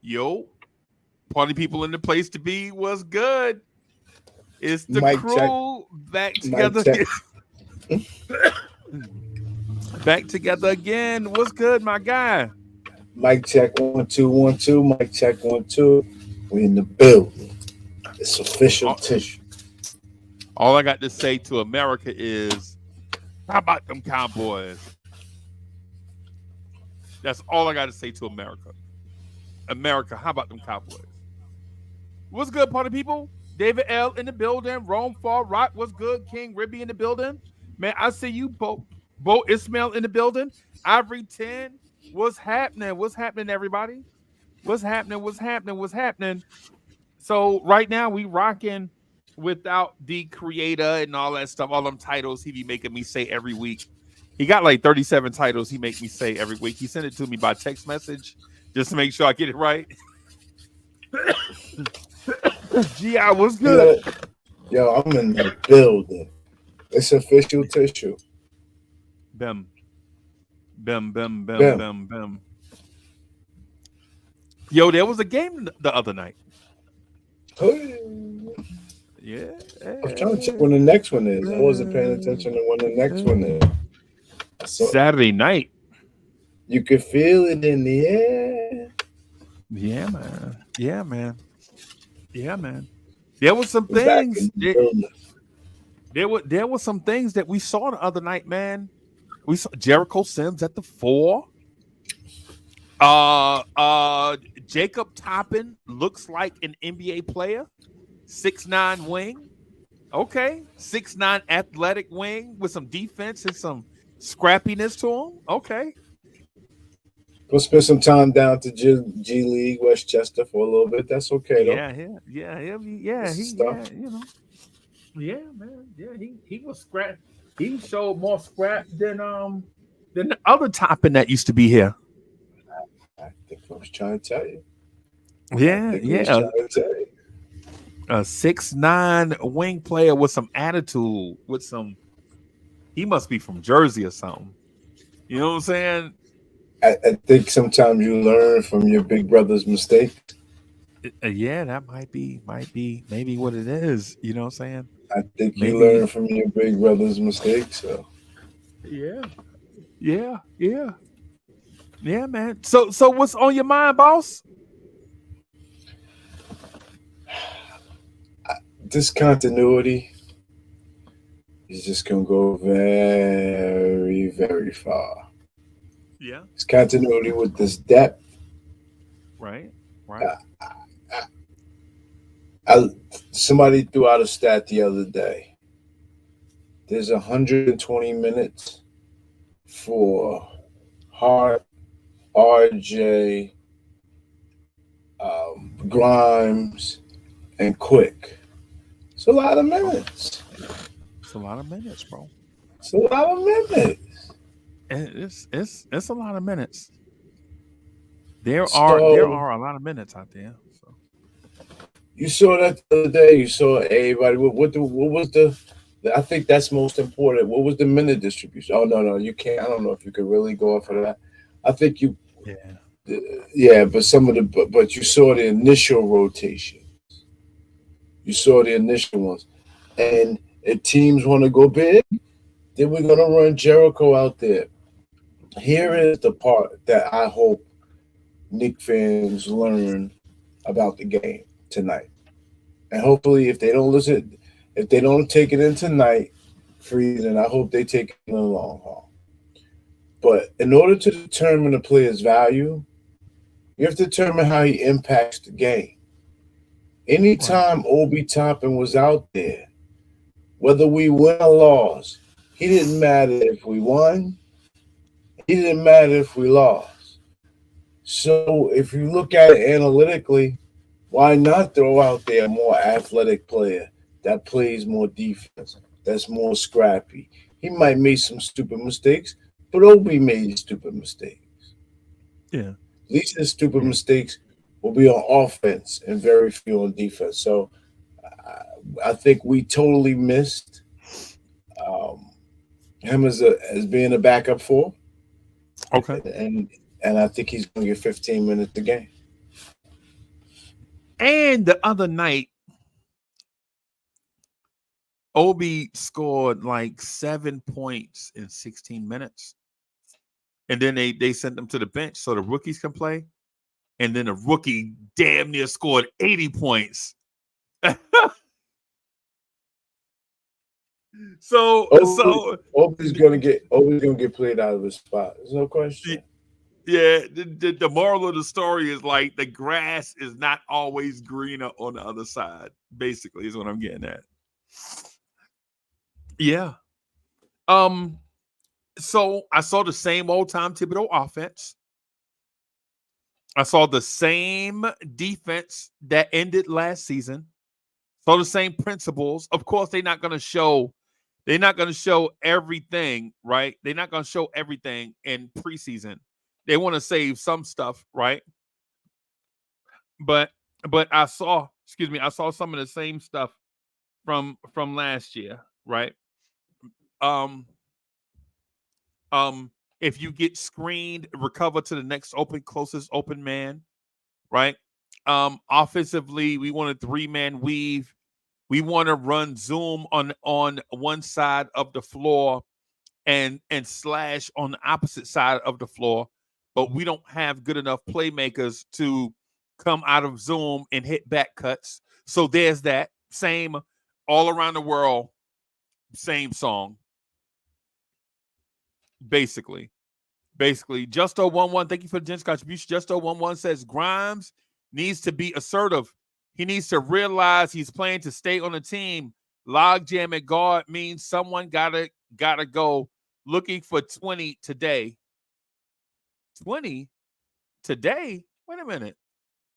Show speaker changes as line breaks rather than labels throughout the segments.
Yo, party people in the place to be was good. It's the
Mic check.
crew back
Mic
together.
check.
Back together again. What's good, my guy?
Mic check 1 2 1 2. Mic check 1 2. We in the building. It's official
All,
tissue.
all I got to say to America is, how about them Cowboys? That's all I got to say to America. America, how about them Cowboys? What's good, party people? David L in the building. Rome Fall Rock. What's good? King Ribby in the building. Man, I see you, Bo Ismail in the building. Ivory 10. What's happening? What's happening, everybody? What's happening? What's happening? What's happening? So right now we rocking without the creator and all that stuff, all them titles he be making me say every week. He got like 37 titles he make me say every week. He sent it to me by text message just to make sure I get it right. G.I. what's good?
Yo, I'm in the building. It's official tissue.
Bim. Bim, bim, bim, bim, bim, bim. Yo, there was a game the other night. Yeah.
I'm trying to check when the next one is. I wasn't paying attention to when the next one is. So,
Saturday night.
You could feel it in the air.
Yeah, man. Yeah, man. Yeah, man. There was some things. There were some things that we saw the other night, man. We saw Jericho Sims at the 4. Jacob Toppin looks like an NBA player. 6'9" wing. Okay. 6'9" athletic wing with some defense and some scrappiness to him. Okay.
Go spend some time down to G League, Westchester for a little bit. That's okay, though.
Yeah, you know. Yeah, man. Yeah, he was scrap. He showed more scrap than the other Toppin that used to be here.
I think I was trying to tell you.
Yeah. A 6'9" wing player with some attitude, he must be from Jersey or something. You know what I'm saying?
I think sometimes you learn from your big brother's mistakes.
Yeah, that might be maybe what it is. You know what I'm saying?
I think you learn from your big brother's mistakes. So
yeah, man. So what's on your mind, boss?
Discontinuity is just gonna go very, very far.
Yeah,
it's continuity with this depth.
Right.
Somebody threw out a stat the other day. There's 120 minutes for Hart, RJ, Grimes, and Quick. It's a lot of minutes.
It's a lot of minutes, bro.
It's a lot of minutes.
It's a lot of minutes. There are a lot of minutes out there. So.
You saw that the other day. You saw everybody. What was the? I think that's most important. What was the minute distribution? Oh no, you can't. I don't know if you could really go off of that. I think you. Yeah, but you saw the initial rotations. You saw the initial ones, and if teams want to go big, then we're gonna run Jericho out there. Here is the part that I hope Knicks fans learn about the game tonight. And hopefully if they don't take it in tonight, freezing, I hope they take it in the long haul. But in order to determine a player's value, you have to determine how he impacts the game. Anytime Obi Toppin was out there, whether we win or lost, he didn't matter if we won. He didn't matter if we lost. So if you look at it analytically, why not throw out there a more athletic player that plays more defense, that's more scrappy? He might make some stupid mistakes, but Obi made stupid mistakes.
Yeah.
At least his stupid mistakes will be on offense and very few on defense. So I think we totally missed him as being a backup 4.
Okay.
And I think he's going to get 15 minutes a game.
And the other night, Obi scored like 7 points in 16 minutes. And then they sent them to the bench so the rookies can play. And then the rookie damn near scored 80 points.
Obi's gonna get played out of his spot. There's no question.
Yeah, the moral of the story is like the grass is not always greener on the other side, basically, is what I'm getting at. Yeah. So I saw the same old Tom Thibodeau offense. I saw the same defense that ended last season. Saw the same principles. Of course, they're not gonna show everything, right? They're not gonna show everything in preseason. They want to save some stuff, right? But I saw some of the same stuff from last year, right? Um, if you get screened, recover to the next closest open man, right? Offensively, we want a 3-man weave. We want to run zoom on one side of the floor and slash on the opposite side of the floor, but we don't have good enough playmakers to come out of zoom and hit back cuts. So there's that same all around the world, same song. Basically. Justo11, thank you for the gents contribution. Justo11 says Grimes needs to be assertive. He needs to realize he's playing to stay on the team. Logjam at guard means someone gotta go. Looking for 20 today. 20 today? Wait a minute.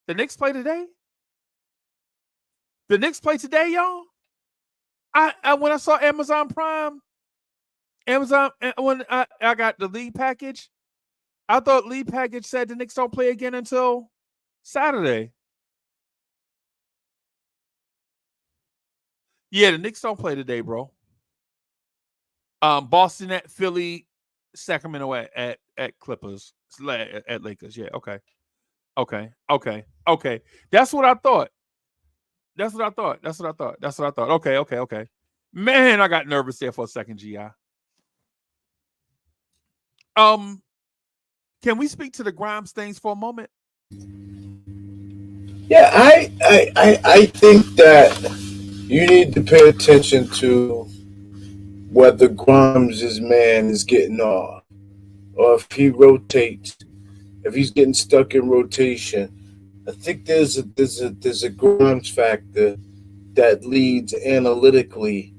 The Knicks play today? The Knicks play today, y'all? I when I saw Amazon Prime, when I got the league package, I thought league package said the Knicks don't play again until Saturday. Yeah, the Knicks don't play today, bro. Boston at Philly, Sacramento at Clippers, at Lakers. Yeah, okay. That's what I thought. Okay. Man, I got nervous there for a second, GI. Can we speak to the Grimes things for a moment?
Yeah, I think that you need to pay attention to whether Grimes' man is getting off, or if he rotates, if he's getting stuck in rotation. I think there's a Grimes factor that leads analytically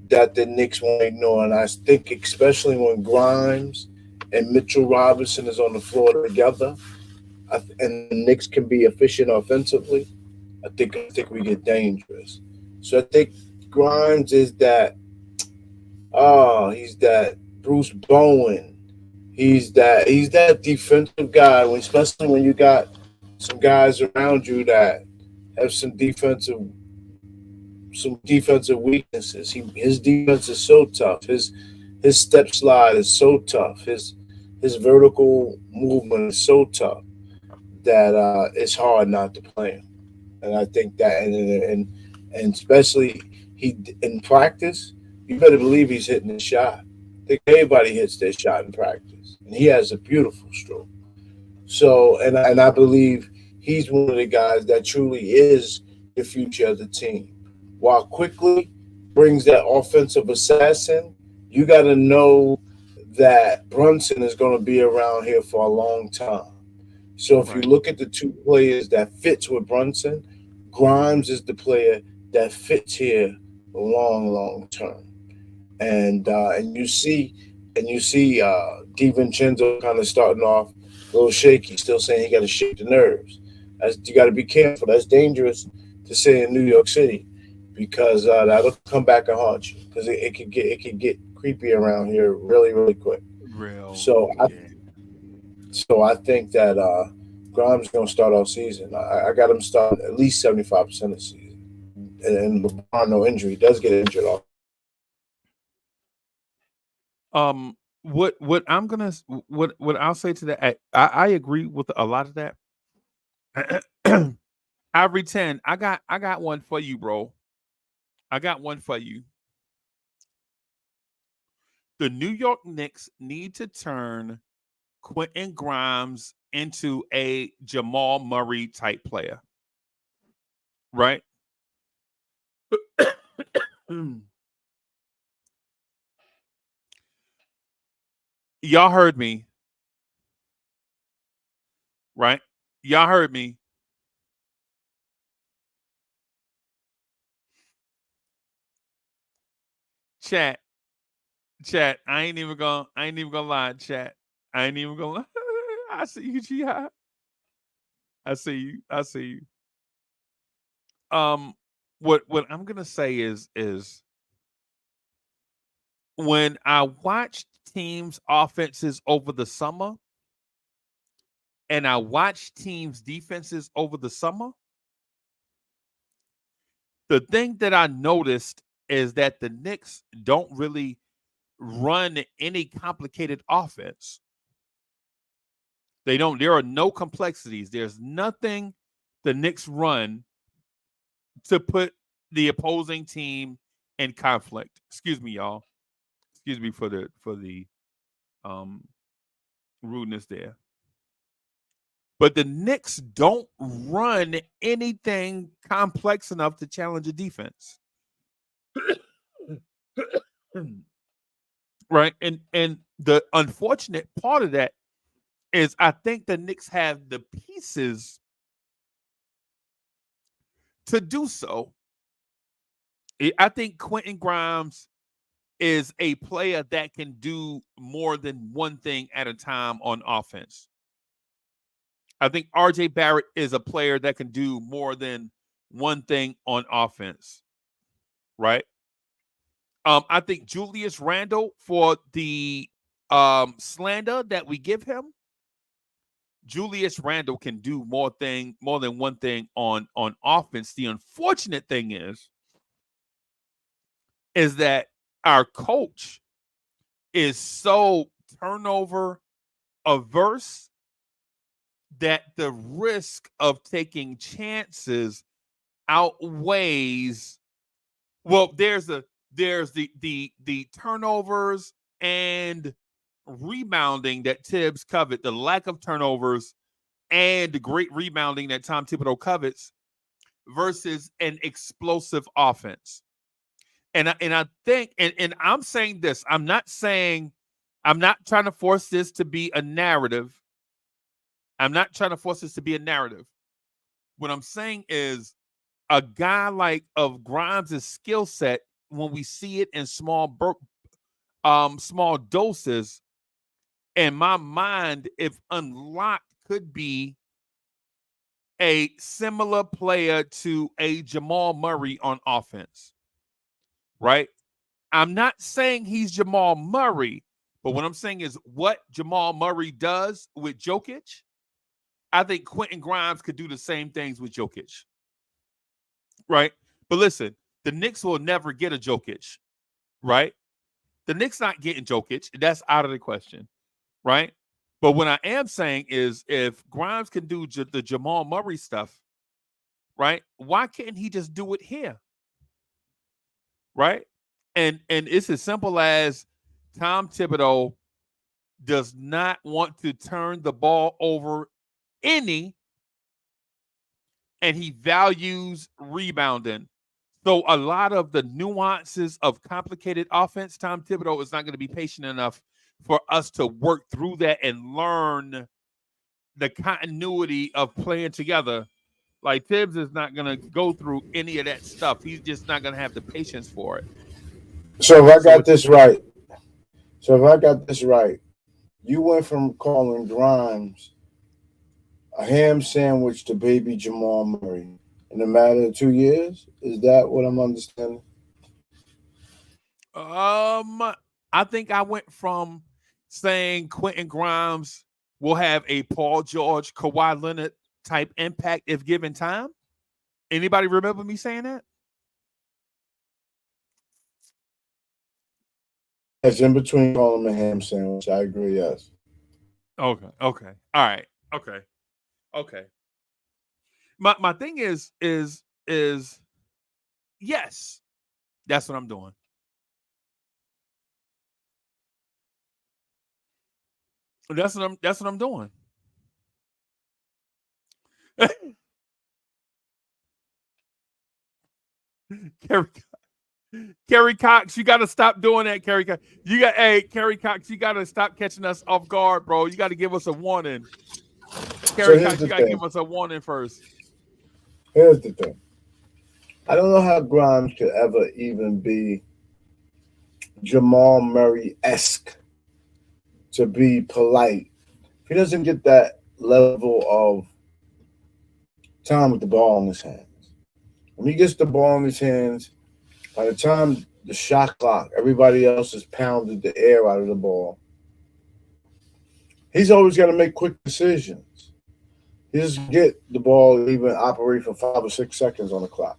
that the Knicks won't ignore, and I think especially when Grimes and Mitchell Robinson is on the floor together, and the Knicks can be efficient offensively, I think we get dangerous. So I think Grimes is that. Oh, he's that Bruce Bowen. He's that defensive guy. Especially when you got some guys around you that have some defensive weaknesses. His defense is so tough. His step slide is so tough. His vertical movement is so tough that it's hard not to play him. And I think that, and especially he in practice, you better believe he's hitting his shot. I think everybody hits their shot in practice, and he has a beautiful stroke. So, and I believe he's one of the guys that truly is the future of the team. While quickly brings that offensive assassin, you got to know that Brunson is going to be around here for a long time. So if you look at the two players that fits with Brunson, Grimes is the player that fits here long term. And you see DiVincenzo kind of starting off a little shaky, still saying he got to shake the nerves. You got to be careful. That's dangerous to say in New York City because that'll come back and haunt you because it could get creepy around here really quick. So I think that Grimes is going to start off season. I got him start at least 75% of the season, and LeBron no injury does get injured off.
What I'll say to that, I agree with a lot of that. Ivory 10, I got one for you, bro. I got one for you. The New York Knicks need to turn Quentin Grimes into a Jamal Murray type player. Right? Y'all heard me. Right? Y'all heard me. Chat. Chat. I ain't even gonna lie, chat. I ain't even gonna lie. I see you, Gi. I see you. I see you. What I'm gonna say is when I watched teams' offenses over the summer and I watched teams' defenses over the summer, the thing that I noticed is that the Knicks don't really run any complicated offense. They don't. There are no complexities. There's nothing the Knicks run to put the opposing team in conflict. Excuse me, y'all. Excuse me for the um rudeness there. But the Knicks don't run anything complex enough to challenge a defense. Right? And the unfortunate part of that is I think the Knicks have the pieces to do so. I think Quentin Grimes is a player that can do more than one thing at a time on offense. I think RJ Barrett is a player that can do more than one thing on offense, right? I think Julius Randle, for the slander that we give him, Julius Randle can do more than one thing on offense. The unfortunate thing is that our coach is so turnover averse that the risk of taking chances outweighs. Well, there's the turnovers and rebounding that Tibbs covet, the lack of turnovers and the great rebounding that Tom Thibodeau covets versus an explosive offense. And I think, and I'm saying this, I'm not trying to force this to be a narrative. I'm not trying to force this to be a narrative. What I'm saying is a guy like of Grimes' skill set, when we see it in small doses, in my mind, if unlocked, could be a similar player to a Jamal Murray on offense, right? I'm not saying he's Jamal Murray, but what I'm saying is what Jamal Murray does with Jokic, I think Quentin Grimes could do the same things with Jokic, right? But listen, the Knicks will never get a Jokic, right? The Knicks not getting Jokic. That's out of the question, right? But what I am saying is if Grimes can do the Jamal Murray stuff, right, why can't he just do it here, right? And it's as simple as Tom Thibodeau does not want to turn the ball over any, and he values rebounding. So a lot of the nuances of complicated offense, Tom Thibodeau is not going to be patient enough for us to work through that and learn the continuity of playing together. Like Tibbs is not going to go through any of that stuff. He's just not going to have the patience for it.
So if I got this right, you went from calling Grimes a ham sandwich to baby Jamal Murray in a matter of 2 years. Is that what I'm understanding?
I think I went from saying Quentin Grimes will have a Paul George, Kawhi Leonard type impact if given time. Anybody remember me saying that?
It's in between calling him a ham sandwich. I agree. Yes.
Okay. All right. Okay. My thing is yes, that's what I'm doing. That's what I'm doing. Kerry Kerry Cox, you got to stop doing that, Kerry Cox. Kerry Cox, you got to stop catching us off guard, bro. You got to give us a warning.
So
Kerry
here's
Cox,
the
you got to
thing.
give us a warning first.
Here's the thing. I don't know how Grimes could ever even be Jamal Murray esque to be polite. If he doesn't get that level of time with the ball in his hands. When he gets the ball in his hands, by the time the shot clock, everybody else has pounded the air out of the ball. He's always got to make quick decisions. He doesn't get the ball even operate for 5 or 6 seconds on the clock.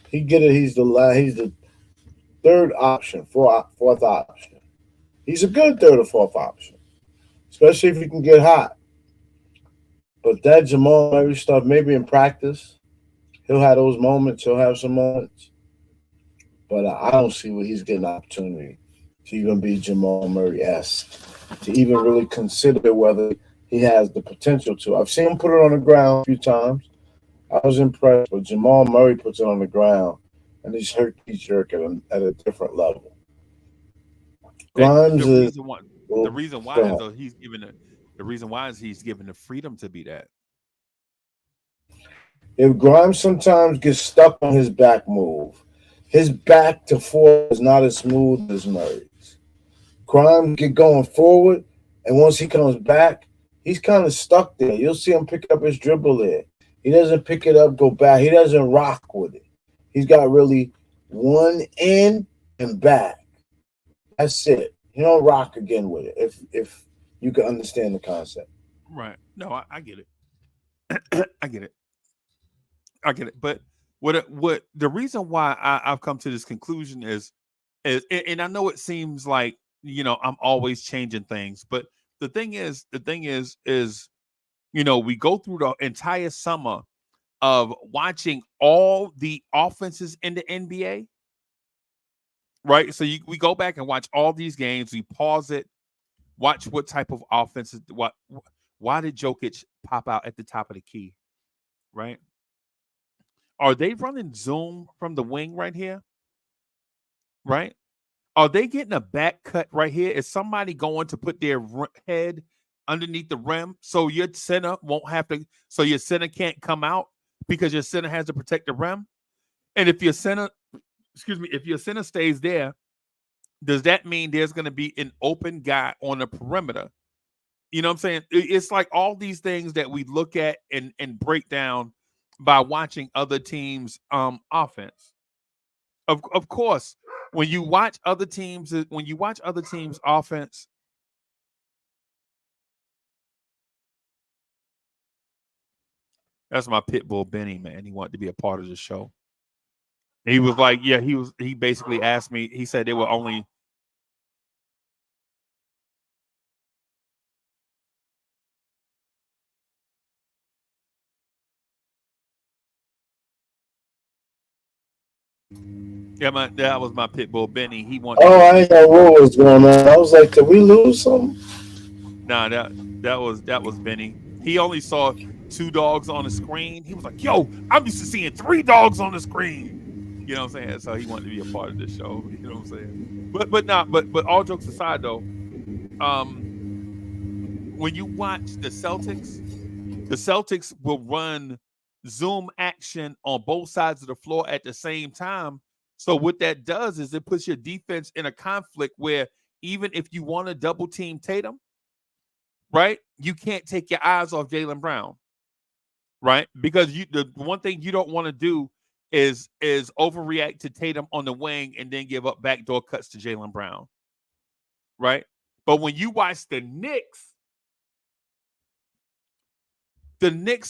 He get it. He's the third option, fourth option. He's a good third or fourth option, especially if he can get hot. But that Jamal Murray stuff, maybe in practice, he'll have those moments. He'll have some moments, but I don't see where he's getting an opportunity to even be Jamal Murray esque, to even really consider whether he has the potential to. I've seen him put it on the ground a few times. I was impressed, but Jamal Murray puts it on the ground, and he's hurt Keith Jerk at a different level.
And
Grimes is.
the
Well,
reason
go
why is
ahead.
though the reason why is he's given the freedom to be that.
If Grimes sometimes gets stuck on his back move, his back to forward is not as smooth as Murray's. Grimes get going forward, and once he comes back, he's kind of stuck there. You'll see him pick up his dribble there. He doesn't pick it up, go back. He doesn't rock with it. He's got really one in and back. That's it. He don't rock again with it. If you can understand the concept.
Right. No, I get it. I get it. I get it. But what the reason why I've come to this conclusion and I know it seems like I'm always changing things, but the thing is we go through the entire summer of watching all the offenses in the NBA, right? So we go back and watch all these games, we pause it, watch what type of offenses, why did Jokic pop out at the top of the key, right? Are they running zoom from the wing right here, right? Are they getting a back cut right here? Is somebody going to put their head underneath the rim so your center won't have to, so your center can't come out because your center has to protect the rim? And if your center, excuse me, if your center stays there, does that mean there's going to be an open guy on the perimeter? You know what I'm saying? It's like all these things that we look at and break down by watching other teams' offense. Of course, when you watch other teams' offense, that's my pit bull Benny, man. He wanted to be a part of the show. He was like, yeah, he basically asked me, he said they were only. Yeah, that was my pit bull Benny. He wanted to
Oh,
be
I didn't know what was going on. I was like, did we lose something?
nah, that was Benny. He only saw two dogs on the screen. He was like, "Yo, I'm used to seeing three dogs on the screen." You know what I'm saying? So he wanted to be a part of this show. You know what I'm saying? But all jokes aside though, um, when you watch the Celtics will run zoom action on both sides of the floor at the same time. So what that does is it puts your defense in a conflict where even if you want to double team Tatum, right? You can't take your eyes off Jalen Brown, right? Because the one thing you don't want to do is overreact to Tatum on the wing and then give up backdoor cuts to Jalen Brown, right? But when you watch the Knicks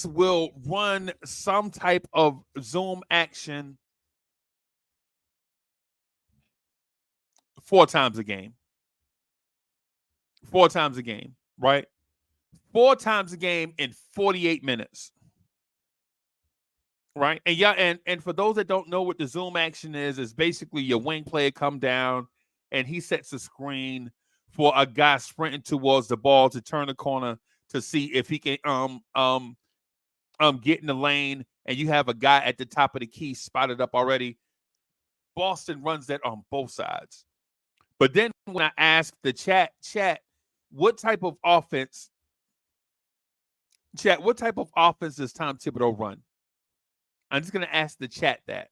will run some type of zoom action 4 times a game. 4 times a game, right? 4 times a game in 48 minutes. right? And yeah, and for those that don't know what the zoom action is basically your wing player come down and he sets a screen for a guy sprinting towards the ball to turn the corner to see if he can get in the lane, and you have a guy at the top of the key spotted up already. Boston runs that on both sides. But then when I asked the chat, what type of offense, what type of offense does Tom Thibodeau run? I'm just gonna ask the chat that.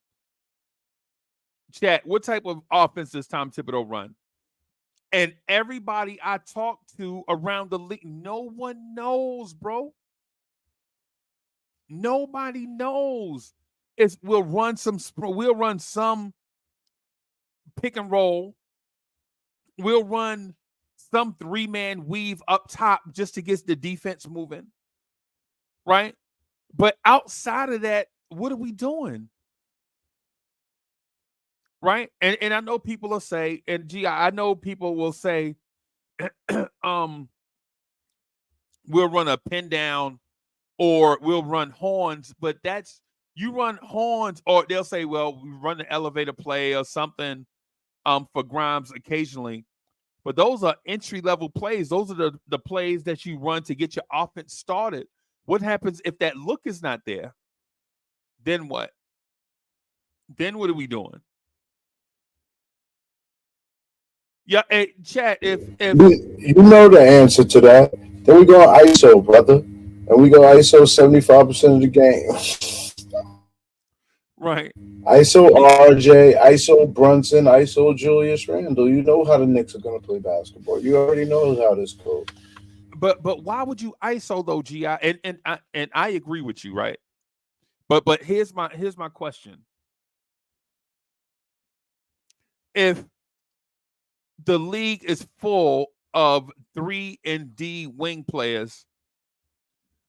Chat, what type of offense does Tom Thibodeau run? And everybody I talked to around the league, no one knows, bro. Nobody knows. We'll run some pick and roll. We'll run some 3-man weave up top just to get the defense moving. Right? But outside of that, what are we doing? Right? And I know people will say, and gee, I know people will say, we'll run a pin down or we'll run horns, but that's you run horns, or they'll say, well, we run the elevator play or something for Grimes occasionally. But those are entry level plays. Those are the plays that you run to get your offense started. What happens if that look is not there? Then what? Then what are we doing? Yeah, hey, chat. If
You know the answer to that. Then we go ISO, brother, and we go ISO 75% of the game.
right,
ISO RJ, ISO Brunson, ISO Julius Randle. You know how the Knicks are going to play basketball. You already know how this goes.
but why would you ISO though, Gi? And I agree with you, right? But here's my question: if the league is full of 3 and D wing players,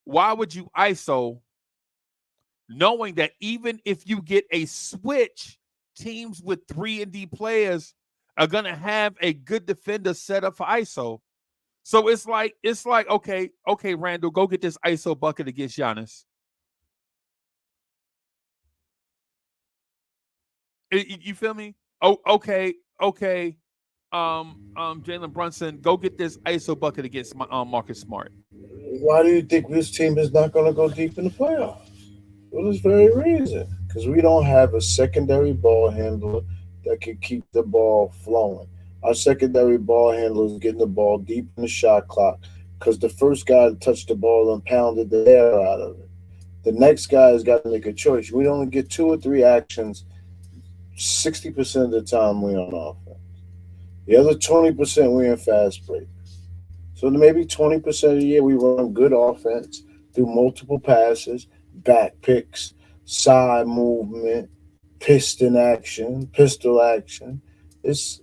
why would you ISO knowing that even if you get a switch, teams with 3 and D players are gonna have a good defender set up for ISO? So it's like okay, Randall, go get this ISO bucket against Giannis. You feel me? Oh, okay. Jalen Brunson, go get this ISO bucket against Marcus Smart.
Why do you think this team is not going to go deep in the playoffs? For this very reason. Because we don't have a secondary ball handler that can keep the ball flowing. Our secondary ball handler is getting the ball deep in the shot clock because the first guy to touch the ball and pounded the air out of it. The next guy has got to make a choice. We only get 2 or 3 actions 60% of the time we on offense. The other 20% we in fast break. So maybe 20% of the year we run good offense through multiple passes, back picks, side movement, pistol action. It's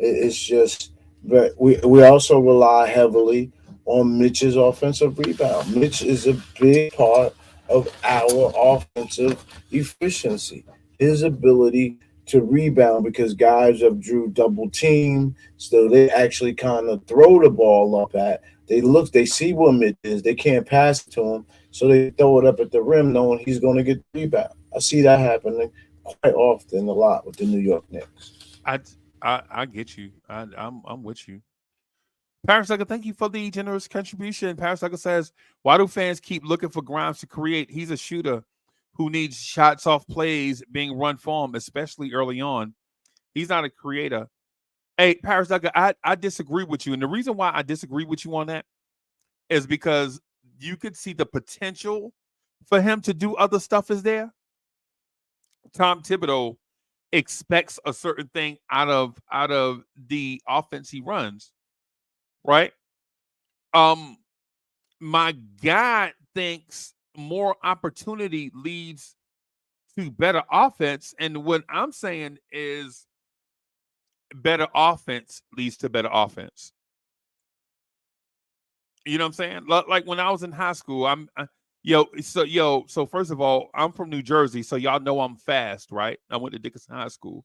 it's just, but we also rely heavily on Mitch's offensive rebound. Mitch is a big part of our offensive efficiency. His ability to rebound because guys have drew double team, so they actually kind of throw the ball up at. They see what Mitch is. They can't pass it to him, so they throw it up at the rim, knowing he's going to get the rebound. I see that happening quite often, a lot with the New York Knicks.
I I get you. I'm with you. Parasugger, thank you for the generous contribution. Parasugger says, why do fans keep looking for Grimes to create? He's a shooter who needs shots off plays being run for him, especially early on. He's not a creator. Hey, Parasugger, I disagree with you. And the reason why I disagree with you on that is because you could see the potential for him to do other stuff is there. Tom Thibodeau expects a certain thing out of the offense he runs, right? Um, my guy thinks more opportunity leads to better offense, and what I'm saying is better offense leads to better offense. You know what I'm saying? Like when I was in high school, so first of all, I'm from New Jersey, so y'all know I'm fast, right? I went to Dickinson High School,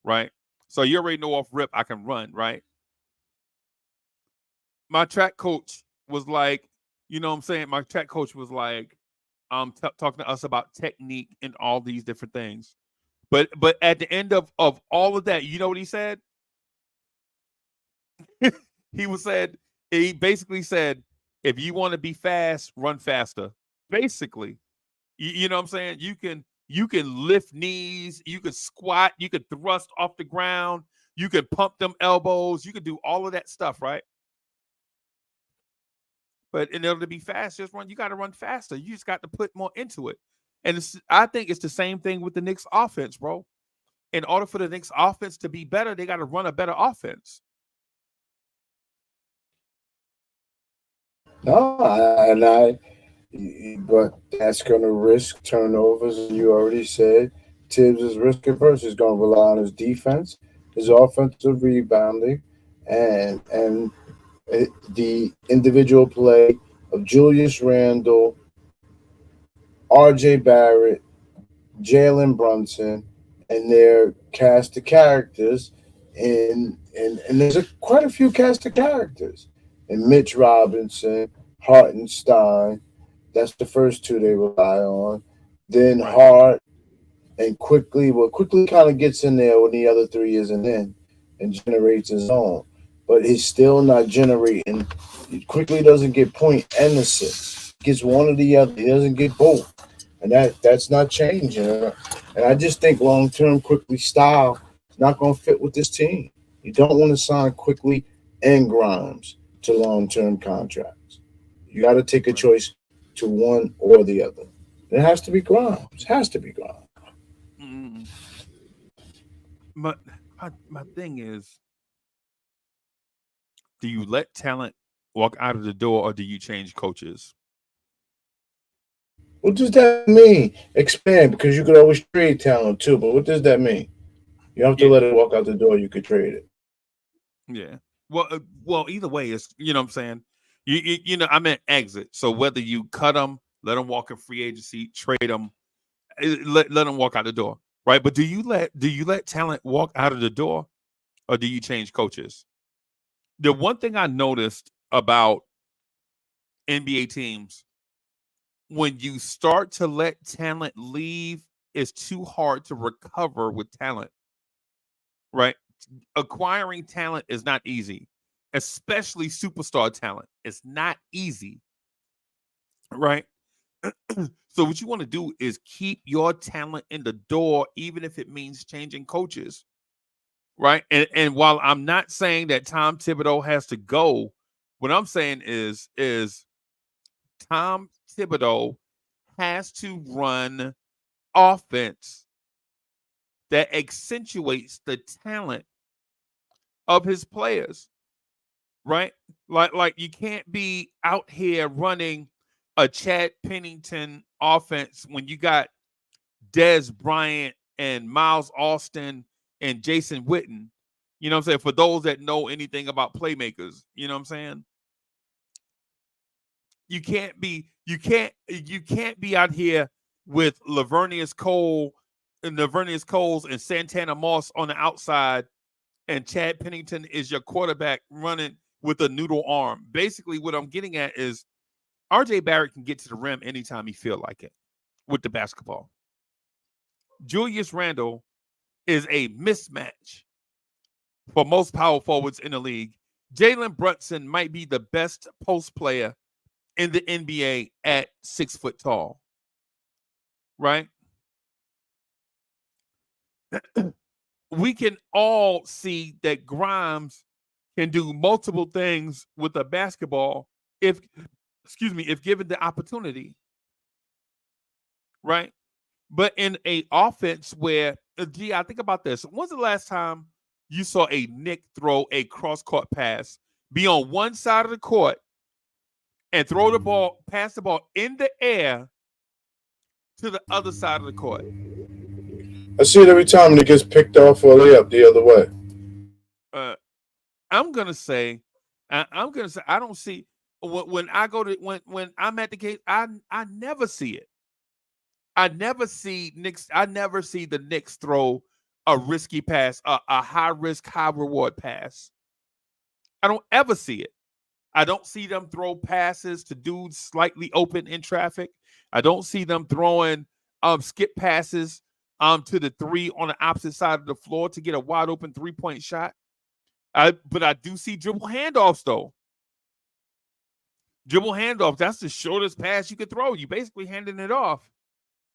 right? So you already know off rip I can run, right? My track coach was like, you know what I'm saying? My track coach was like, talking to us about technique and all these different things. But at the end of all of that, you know what he said? He basically said, if you want to be fast, run faster. Basically, you know what I'm saying? You can lift knees, you can squat, you can thrust off the ground, you can pump them elbows, you can do all of that stuff, right? But in order to be fast, just run. You got to run faster. You just got to put more into it. And I think it's the same thing with the Knicks offense, bro. In order for the Knicks offense to be better, they got to run a better offense.
No, but that's going to risk turnovers. And you already said Tibbs is risk averse. He's going to rely on his defense, his offensive rebounding, and the individual play of Julius Randle, R.J. Barrett, Jalen Brunson, and their cast of characters, and there's quite a few cast of characters, and Mitch Robinson, Hartenstein. That's the first two they rely on. Then
Right.
Hart and Quickly. Well, Quickly kind of gets in there when the other three isn't in and generates his own, but he's still not generating. He quickly doesn't get point and assist. He gets one or the other. He doesn't get both, and that's not changing. And I just think long term, Quickly style is not going to fit with this team. You don't want to sign Quickly and Grimes to long term contracts. You got to take a
Right.
choice to one or the other. It has to be Grimes. It has to be Grimes.
Mm. But my thing is, do you let talent walk out of the door or do you change coaches?
What does that mean? Expand, because you could always trade talent too. But what does that mean? You have to
Yeah.
let it walk out the door. You could trade it.
Yeah. Well, either way, it's what I'm saying. I meant exit. So whether you cut them, let them walk in free agency, trade them, let them walk out the door, right? But do you let talent walk out of the door, or do you change coaches? The one thing I noticed about NBA teams, when you start to let talent leave, it's too hard to recover with talent, right? Acquiring talent is not easy, especially superstar talent. It's not easy, right? So what you want to do is keep your talent in the door, even if it means changing coaches, right? And while I'm not saying that Tom Thibodeau has to go, what I'm saying is Tom Thibodeau has to run offense that accentuates the talent of his players, right? Like you can't be out here running a Chad Pennington offense when you got Dez Bryant and Miles Austin and Jason Witten. You know what I'm saying? For those that know anything about playmakers, you know what I'm saying? You can't be out here with Lavernius Coles and Santana Moss on the outside, and Chad Pennington is your quarterback running with a noodle arm. Basically, what I'm getting at is RJ Barrett can get to the rim anytime he feel like it with the basketball. Julius Randle is a mismatch for most power forwards in the league. Jalen Brunson might be the best post player in the NBA at 6 foot tall, right? We can all see that Grimes can do multiple things with a basketball if, excuse me, if given the opportunity, right? But in a offense where, I think about this. When's the last time you saw a Nick throw a cross court pass, be on one side of the court and throw the ball, pass the ball in the air to the other side of the court?
I see it every time and it gets picked off or layup the other way.
Uh, I'm gonna say, I don't see when I go to when I'm at the case, I never see it. I never see the Knicks throw a risky pass, a high risk, high reward pass. I don't ever see it. I don't see them throw passes to dudes slightly open in traffic. I don't see them throwing skip passes to the three on the opposite side of the floor to get a wide open 3-point shot. But I do see dribble handoffs though. Dribble handoff, that's the shortest pass you could throw. You basically handing it off,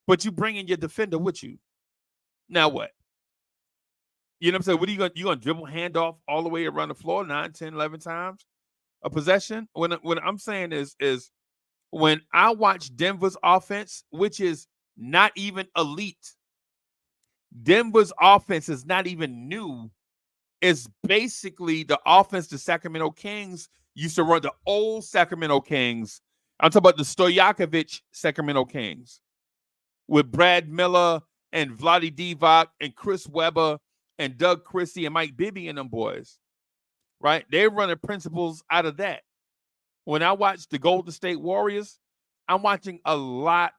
but you bringing your defender with you. Now what? You know what I'm saying? What are you going to dribble handoff all the way around the floor 9, 10, 11 times a possession? What I'm saying is when I watch Denver's offense, which is not even elite, Denver's offense is not even new. It's basically the offense the Sacramento Kings used to run, the old Sacramento Kings. I'm talking about the Stojakovic Sacramento Kings with Brad Miller and Vlade Divac and Chris Webber and Doug Christie and Mike Bibby and them boys, right? They're running principles out of that. When I watch the Golden State Warriors, I'm watching a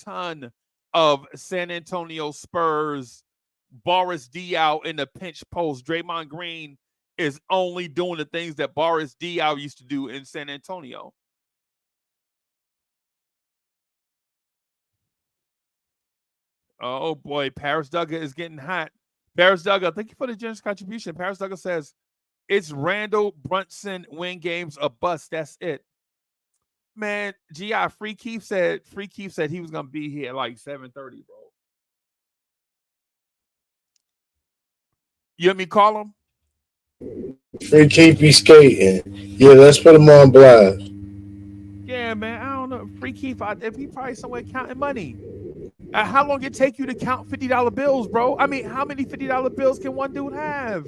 ton of San Antonio Spurs, Boris Diaw in the pinch post. Draymond Green is only doing the things that Boris Diaw used to do in San Antonio. Oh boy, Paris Duggar is getting hot. Paris Duggar, thank you for the generous contribution. Paris Duggar says, it's Randall Brunson win games a bust. That's it. Man, G.I. Free Keef said he was gonna be here at like 7:30, bro. You let me call him?
Free Keef be skating. Yeah, let's put him on blast.
Yeah, man. I don't know. Free Keef out there, he probably somewhere counting money. How long it take you to count $50 bills, bro? I mean, how many $50 bills can one dude have?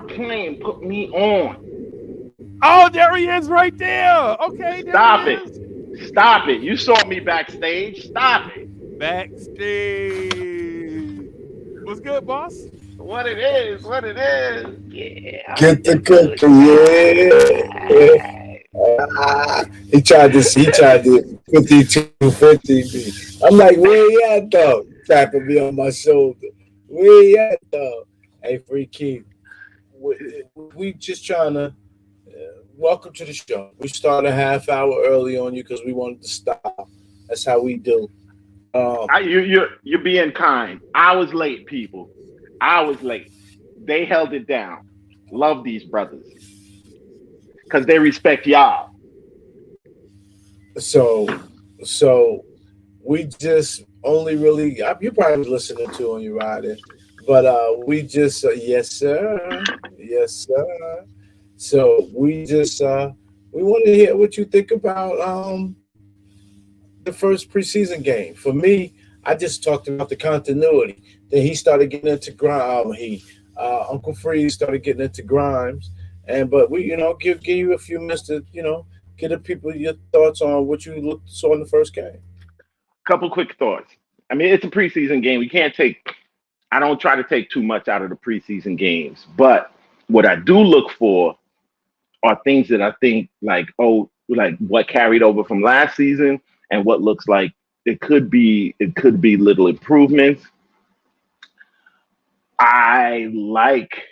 Playing, put me on.
Oh, there he is right there. Okay, there
Stop it. Stop it. You saw me backstage. Stop it.
Backstage. What's good, boss?
What it is. Yeah.
Get the cookie, yeah. He tried to 52-50. I'm like, where you at, though? Tapping me on my shoulder. Where you at, though? Hey, Free Keef. We just trying to welcome to the show. We started a half hour early on you because we wanted to stop. That's how we do.
You're being kind. I was late, people. I was late. They held it down. Love these brothers because they respect y'all.
So we just only really, you probably listening to on your ride in, but we just yes sir. So we just we want to hear what you think about the first preseason game. For me, I just talked about the continuity. Then he started getting into Grimes. Uncle Freezie started getting into Grimes, but we give you a few minutes to get the people your thoughts on what you saw in the first game.
Couple quick thoughts. I mean, it's a preseason game. I don't try to take too much out of the preseason games, but what I do look for are things that I think like what carried over from last season and what looks like it could be little improvements. I like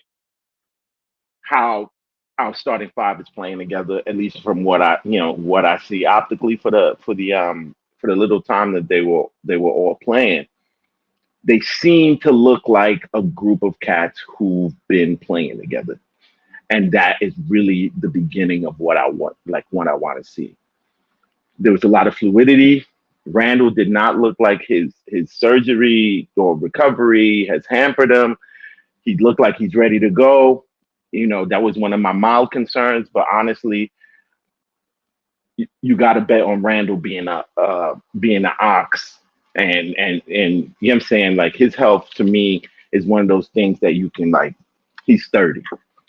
how our starting five is playing together, at least from what I see optically for the little time that they were all playing. They seem to look like a group of cats who've been playing together. And that is really the beginning of what I want to see. There was a lot of fluidity. Randall did not look like his surgery or recovery has hampered him. He looked like he's ready to go. That was one of my mild concerns, but honestly, you got to bet on Randall being an ox, and you know what I'm saying, like his health to me is one of those things that you can he's 30,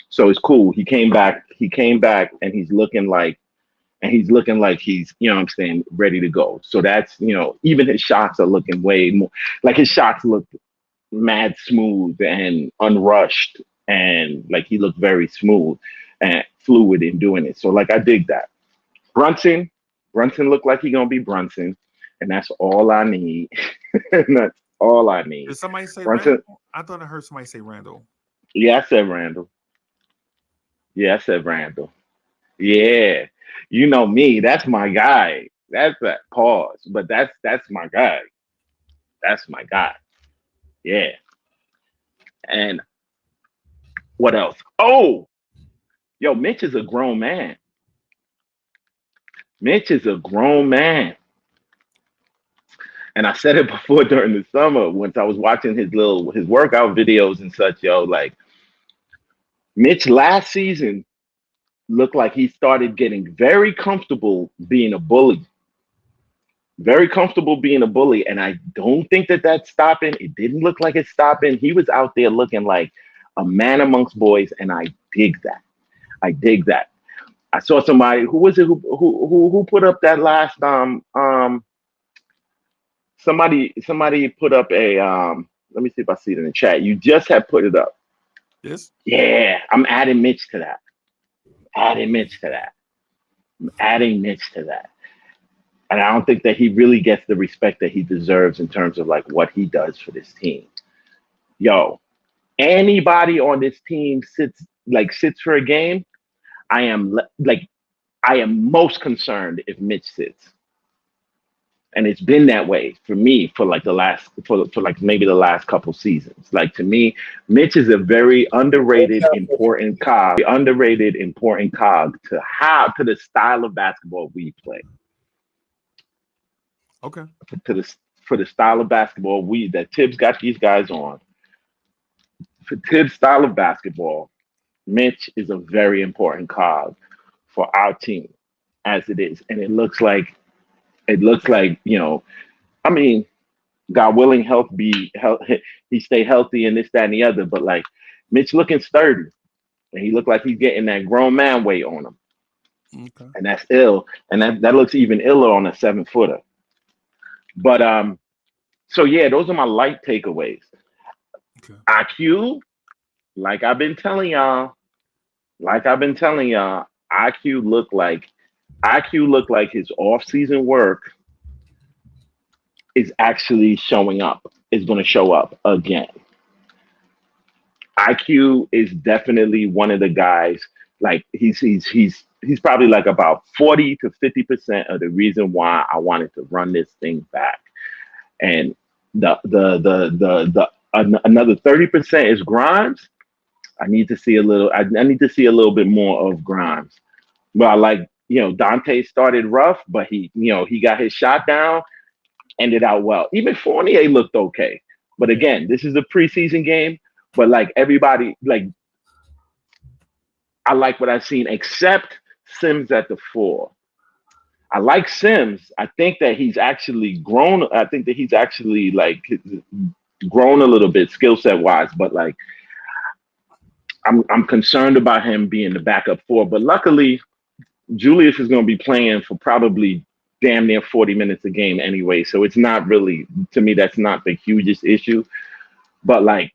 so it's cool. He came back, and he's looking like he's you know what I'm saying, ready to go. So that's even his shots are looking way more like his shots look mad smooth and unrushed, and like he looked very smooth and fluid in doing it. So I dig that. Brunson looked like he's gonna be Brunson, and that's all I need. That's all I need.
Did somebody say
Brunson?
Randall? I thought I heard somebody say Randall.
Yeah, I said Randall. Yeah, I said Randall. Yeah, you know me. That's my guy. That's that pause, but that's my guy. That's my guy. Yeah. And what else? Oh, yo, Mitch is a grown man. Mitch is a grown man. And I said it before during the summer once I was watching his workout videos and such, yo, like Mitch last season looked like he started getting very comfortable being a bully. Very comfortable being a bully. And I don't think that that's stopping. It didn't look like it's stopping. He was out there looking like a man amongst boys. And I dig that. I dig that. I saw somebody who was it who put up that last somebody put up a let me see if I see it in the chat. You just had put it up.
Yes.
Yeah, I'm adding Mitch to that. Adding Mitch to that. I'm adding Mitch to that. And I don't think that he really gets the respect that he deserves in terms of like what he does for this team. Yo, anybody on this team sits for a game, I am most concerned if Mitch sits. And it's been that way for me for like maybe the last couple seasons. Like to me, Mitch is a very underrated, important cog to the style of basketball we play.
Okay.
For the style of basketball that Tibbs got these guys on. For Tibbs' style of basketball, Mitch is a very important cog for our team as it is. And it looks like, you know, I mean, God willing, he stay healthy and this, that, and the other. But like Mitch looking sturdy. And he looked like he's getting that grown man weight on him.
Okay.
And that's ill. And that looks even iller on a 7-footer. But so yeah, those are my light takeaways.
Okay.
IQ, like I've been telling y'all, IQ looked like his off-season work is actually showing up, is going to show up again. IQ is definitely one of the guys, like he's probably like about 40 to 50% of the reason why I wanted to run this thing back. And the another 30% is Grimes. I need to see a little bit more of Grimes. But I like, you know, Dante started rough, but he got his shot down, ended out well. Even Fournier looked okay. But again, this is a preseason game. But like everybody, like I like what I've seen, except Sims at the 4. I like Sims. I think that he's actually grown. I think that he's actually like grown a little bit skill set wise. But like I'm concerned about him being the backup 4. But luckily, Julius is going to be playing for probably damn near 40 minutes a game anyway. So it's not really, to me, that's not the hugest issue. But like,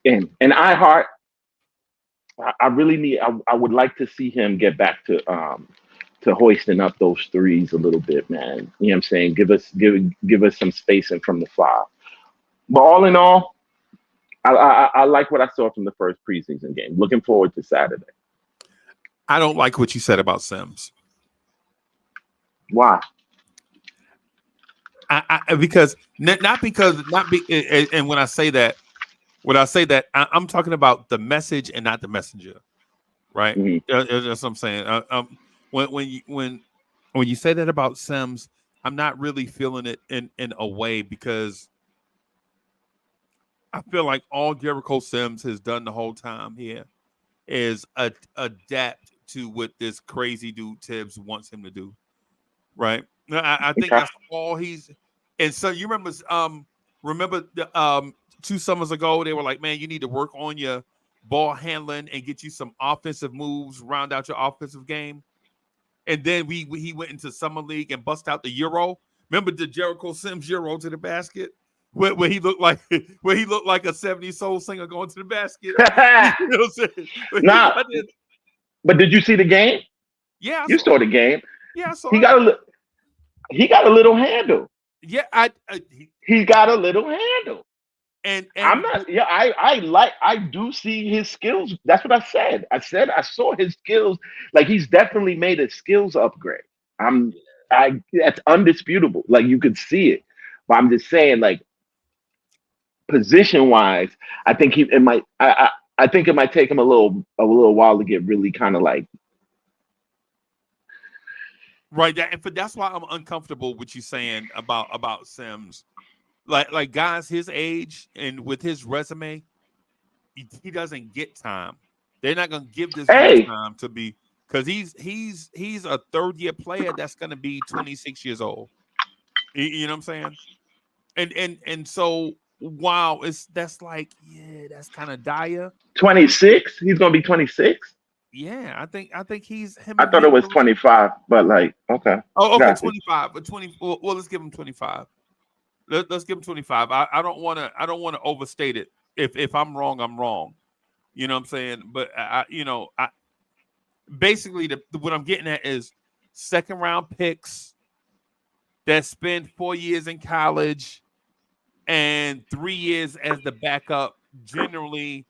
and iHeart, I really need. I would like to see him get back to hoisting up those threes a little bit, man. You know what I'm saying? Give us some spacing from the 5. But all in all, I like what I saw from the first preseason game. Looking forward to Saturday.
I don't like what you said about Sims.
Why?
Because and when I say that, I'm talking about the message and not the messenger, right?
Mm-hmm.
That's what I'm saying. When you say that about Sims, I'm not really feeling it in a way, because I feel like all Jericho Sims has done the whole time here is adapt to what this crazy dude Tibbs wants him to do, right? I think that's all he's. And so you remember the 2 summers ago they were like, man, you need to work on your ball handling and get you some offensive moves, round out your offensive game. And then he went into summer league and bust out the Euro. Remember the Jericho Sims Euro to the basket, where he looked like a 70s soul singer going to the basket. You know what I'm saying?
Nah, but did you see the game?
Yeah,
you saw the game.
Yeah, I saw
he got a little handle.
Yeah,
he got a little handle. I'm not. Yeah, I do see his skills. That's what I said. I saw his skills. Like he's definitely made a skills upgrade. That's undisputable. Like you could see it. But I'm just saying, like position wise, I think it might. I think it might take him a little while to get really kind of like
right. That's why I'm uncomfortable with you saying about Sims. Like guys his age and with his resume, he doesn't get time. They're not gonna give this dude
hey.
time to be because he's a third-year player that's gonna be 26 years old. You know what I'm saying? And so wow, that's like that's kind of dire.
26. He's gonna be 26.
Yeah, I think he's him
I
and
thought it
him.
was 25, but like okay,
Oh, okay,
got you.
25, but 20. Well, let's give him 25. Let's give him 25. I don't want to overstate it. If I'm wrong, I'm wrong. You know what I'm saying? But I basically what I'm getting at is second round picks that spend 4 years in college and 3 years as the backup generally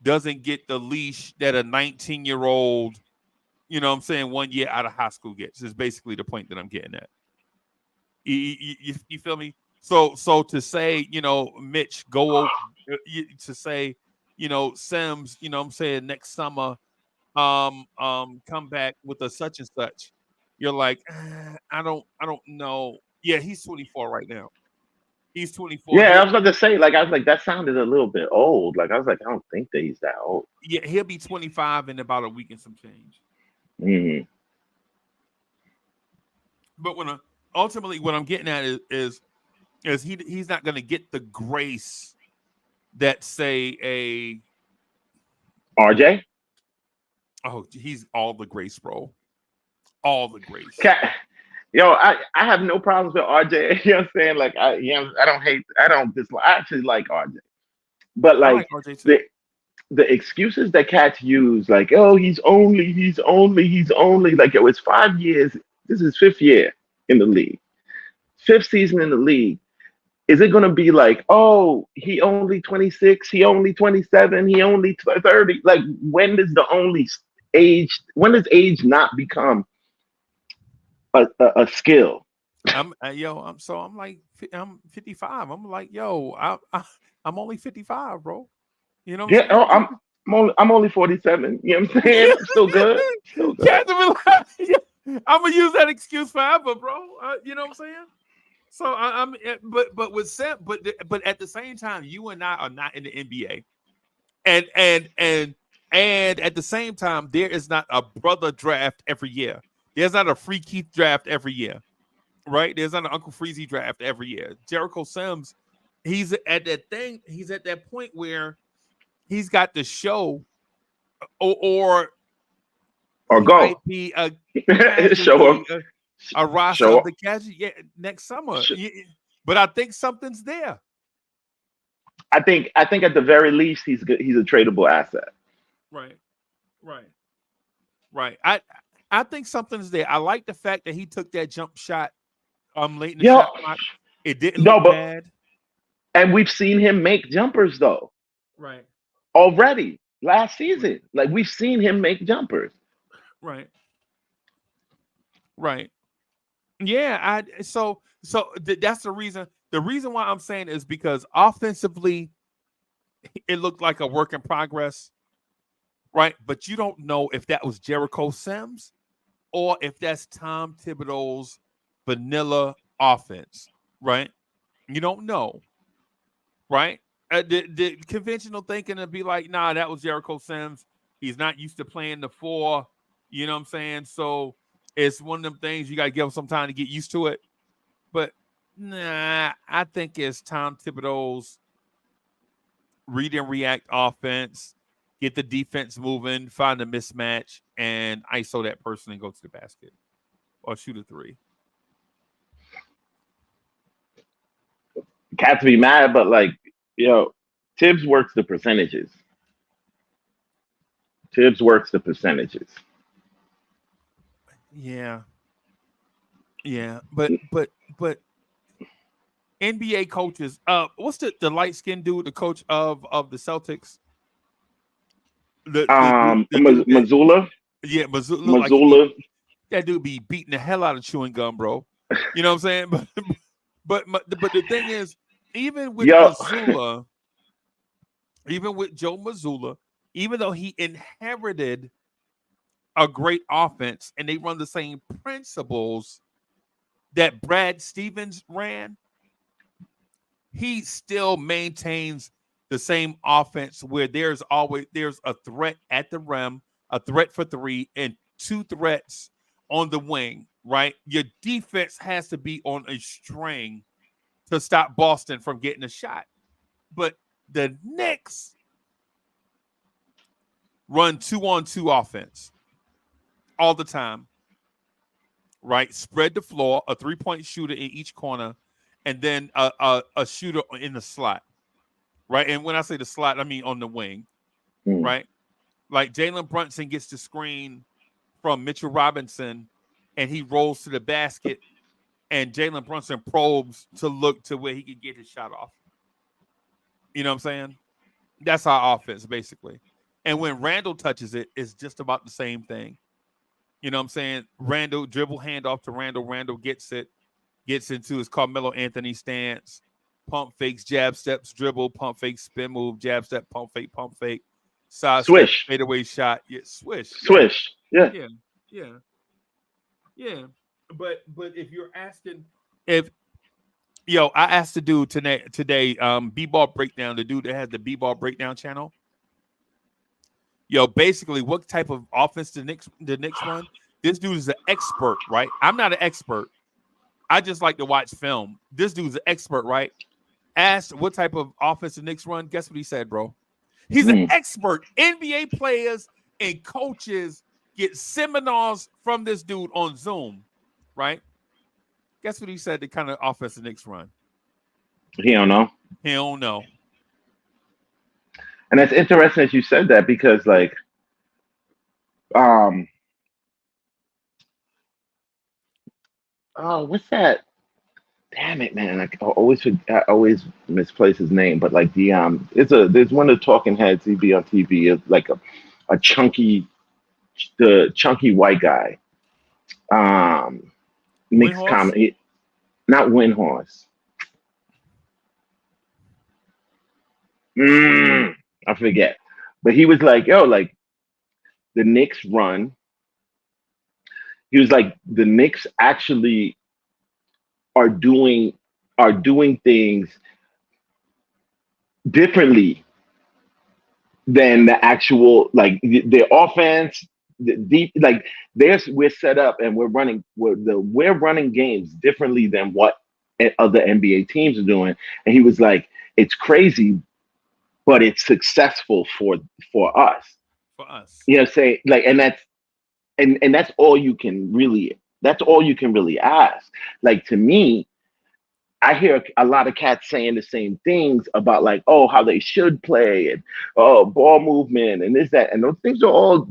doesn't get the leash that a 19-year-old, you know what I'm saying, 1 year out of high school gets. Is basically the point that I'm getting at. You feel me? So to say, Mitch to say, Sims, I'm saying next summer, come back with a such and such. You're like, I don't know. Yeah, he's 24 right now. He's 24.
Yeah, I was about to say, like, I was like, that sounded a little bit old. Like, I was like, I don't think that he's that old.
He'll be 25 in about a week and some change.
Mm-hmm.
But ultimately, what I'm getting at is he's not going to get the grace that say a
RJ.
Oh, he's all the grace, bro. All the grace.
Yo, I have no problems with RJ. You know what I'm saying? Like I don't dislike. I actually like RJ. But
I
like
like RJ too.
the excuses that cats use, like, oh, he's only like, yo, it's 5 years. This is 5th year in the league. 5th season in the league. Is it gonna be like, oh, he only 26, he only 27, he only 30? Like, when does age not become a skill?
I'm 55. I'm like, yo, I'm only 55, bro. You know what
Yeah,
I'm saying?
I'm only 47. You know what I'm saying? I'm still good. Still good.
I'm gonna use that excuse forever, bro. You know what I'm saying? So but with Sam, but at the same time, you and I are not in the NBA, and at the same time, there is not a brother draft every year. There's not a free Keef draft every year, right? There's not an Uncle Freezie draft every year. Jericho Sims, he's at that point where he's got to show, or he
go.
might be a
Show him.
a roster
Show
of the casualty next summer. But I think something's there.
I think at the very least he's good. He's a tradable asset.
Right. I think something's there. I like the fact that he took that jump shot late in the shot clock. It didn't look bad.
And we've seen him make jumpers though.
Right.
Already last season. Right. Like we've seen him make jumpers.
Right. Yeah, so that's the reason. The reason why I'm saying is because offensively, it looked like a work in progress, right? But you don't know if that was Jericho Sims or if that's Tom Thibodeau's vanilla offense, right? You don't know, right? The conventional thinking to be like, nah, that was Jericho Sims. He's not used to playing the 4. You know what I'm saying? So it's one of them things you got to give him some time to get used to it. But nah, I think it's Tom Thibodeau's read and react offense, get the defense moving, find a mismatch, and ISO that person and go to the basket or shoot a 3.
Cats be mad, but like, Tibbs works the percentages.
Yeah, but NBA coaches. What's the light skinned dude, the coach of the Celtics? The dude that,
Missoula.
yeah, Missoula, look like
Missoula.
that dude be beating the hell out of chewing gum, bro. You know what I'm saying? But the thing is, even with
Yo.
Missoula, even with Joe Missoula, even though he inherited a great offense and they run the same principles that Brad Stevens ran, he still maintains the same offense where there's a threat at the rim, a threat for three, and two threats on the wing, right? Your defense has to be on a string to stop Boston from getting a shot. But the Knicks run 2-on-2 offense all the time, right? Spread the floor, a three-point shooter in each corner, and then a shooter in the slot, right? And when I say the slot, I mean on the wing, right? Like Jalen Brunson gets the screen from Mitchell Robinson, and he rolls to the basket, and Jalen Brunson probes to look to where he can get his shot off. You know what I'm saying? That's our offense, basically. And when Randall touches it, it's just about the same thing. You know what I'm saying? Randall dribble handoff to Randall. Randall gets it, gets into his Carmelo Anthony stance, pump fakes, jab steps, dribble, pump fake, spin move, jab step, pump fake, side
Swish.
step, fadeaway shot. Yeah, swish.
Swish. Yeah.
Yeah. But if you're asking if I asked the dude today, B-ball breakdown, the dude that has the B-ball breakdown channel. Basically, what type of offense the Knicks run? This dude is an expert, right? I'm not an expert. I just like to watch film. This dude's an expert, right? Asked what type of offense the Knicks run. Guess what he said, bro? He's an expert. NBA players and coaches get seminars from this dude on Zoom, right? Guess what he said? The kind of offense the Knicks run.
He don't know.
He don't know.
And it's interesting that you said that because, like, oh, what's that? Damn it, man! I always misplace his name, but like there's one of the talking heads. He'd be on TV, like a chunky white guy. Knicks comedy, not Windhorse. I forget, but he was like, yo, like the Knicks run. He was like, the Knicks actually are doing things differently than the actual, like their offense, the deep, like we're set up and we're running games differently than what other NBA teams are doing. And he was like, it's crazy, but it's successful for us.
For us.
You know, say like, and that's all you can really ask. Like, to me, I hear a lot of cats saying the same things about like, oh, how they should play and ball movement and this, that, and those things are all,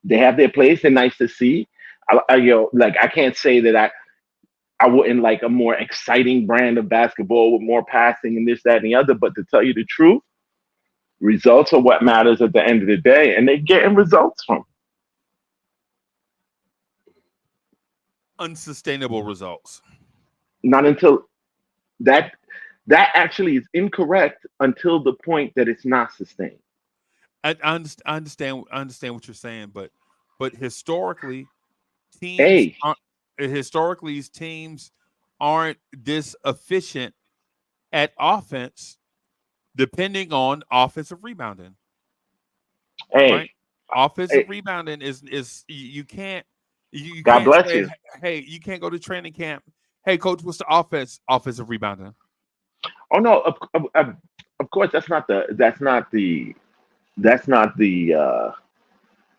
they have their place. They're nice to see. I can't say that I wouldn't like a more exciting brand of basketball with more passing and this, that, and the other. But to tell you the truth, results are what matters at the end of the day, and they're getting results from.
Unsustainable results.
Not until that actually is incorrect until the point that it's not sustained.
I understand what you're saying, but historically, teams aren't this efficient at offense, depending on offensive rebounding.
Hey,
right? Offensive rebounding is you can't.
God
can't
bless
say,
you.
Hey, you can't go to training camp. Hey, coach, what's the offense? Offensive rebounding.
Oh no, of course that's not the.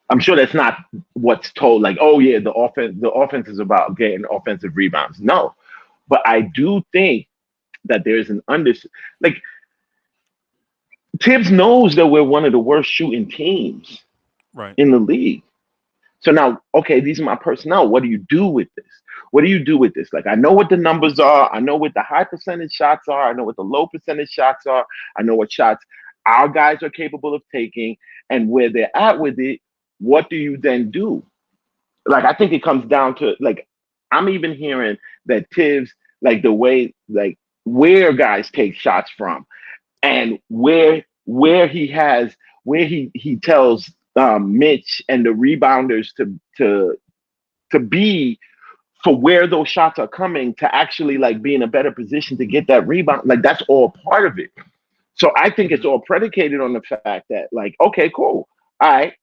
I'm sure that's not what's told. Like, oh yeah, the offense is about getting offensive rebounds. No, but I do think that there's like Tibbs knows that we're one of the worst shooting teams
right
in the league. So now, okay, these are my personnel. What do you do with this? What do you do with this? Like, I know what the numbers are. I know what the high percentage shots are. I know what the low percentage shots are. I know what shots our guys are capable of taking and where they're at with it. What do you then do? Like, I think it comes down to, like, I'm even hearing that Tibbs, like, the way, like, where guys take shots from and where he tells Mitch and the rebounders to be for where those shots are coming, to actually like be in a better position to get that rebound. Like, that's all part of it. So I think it's all predicated on the fact that, like, okay, cool. All right.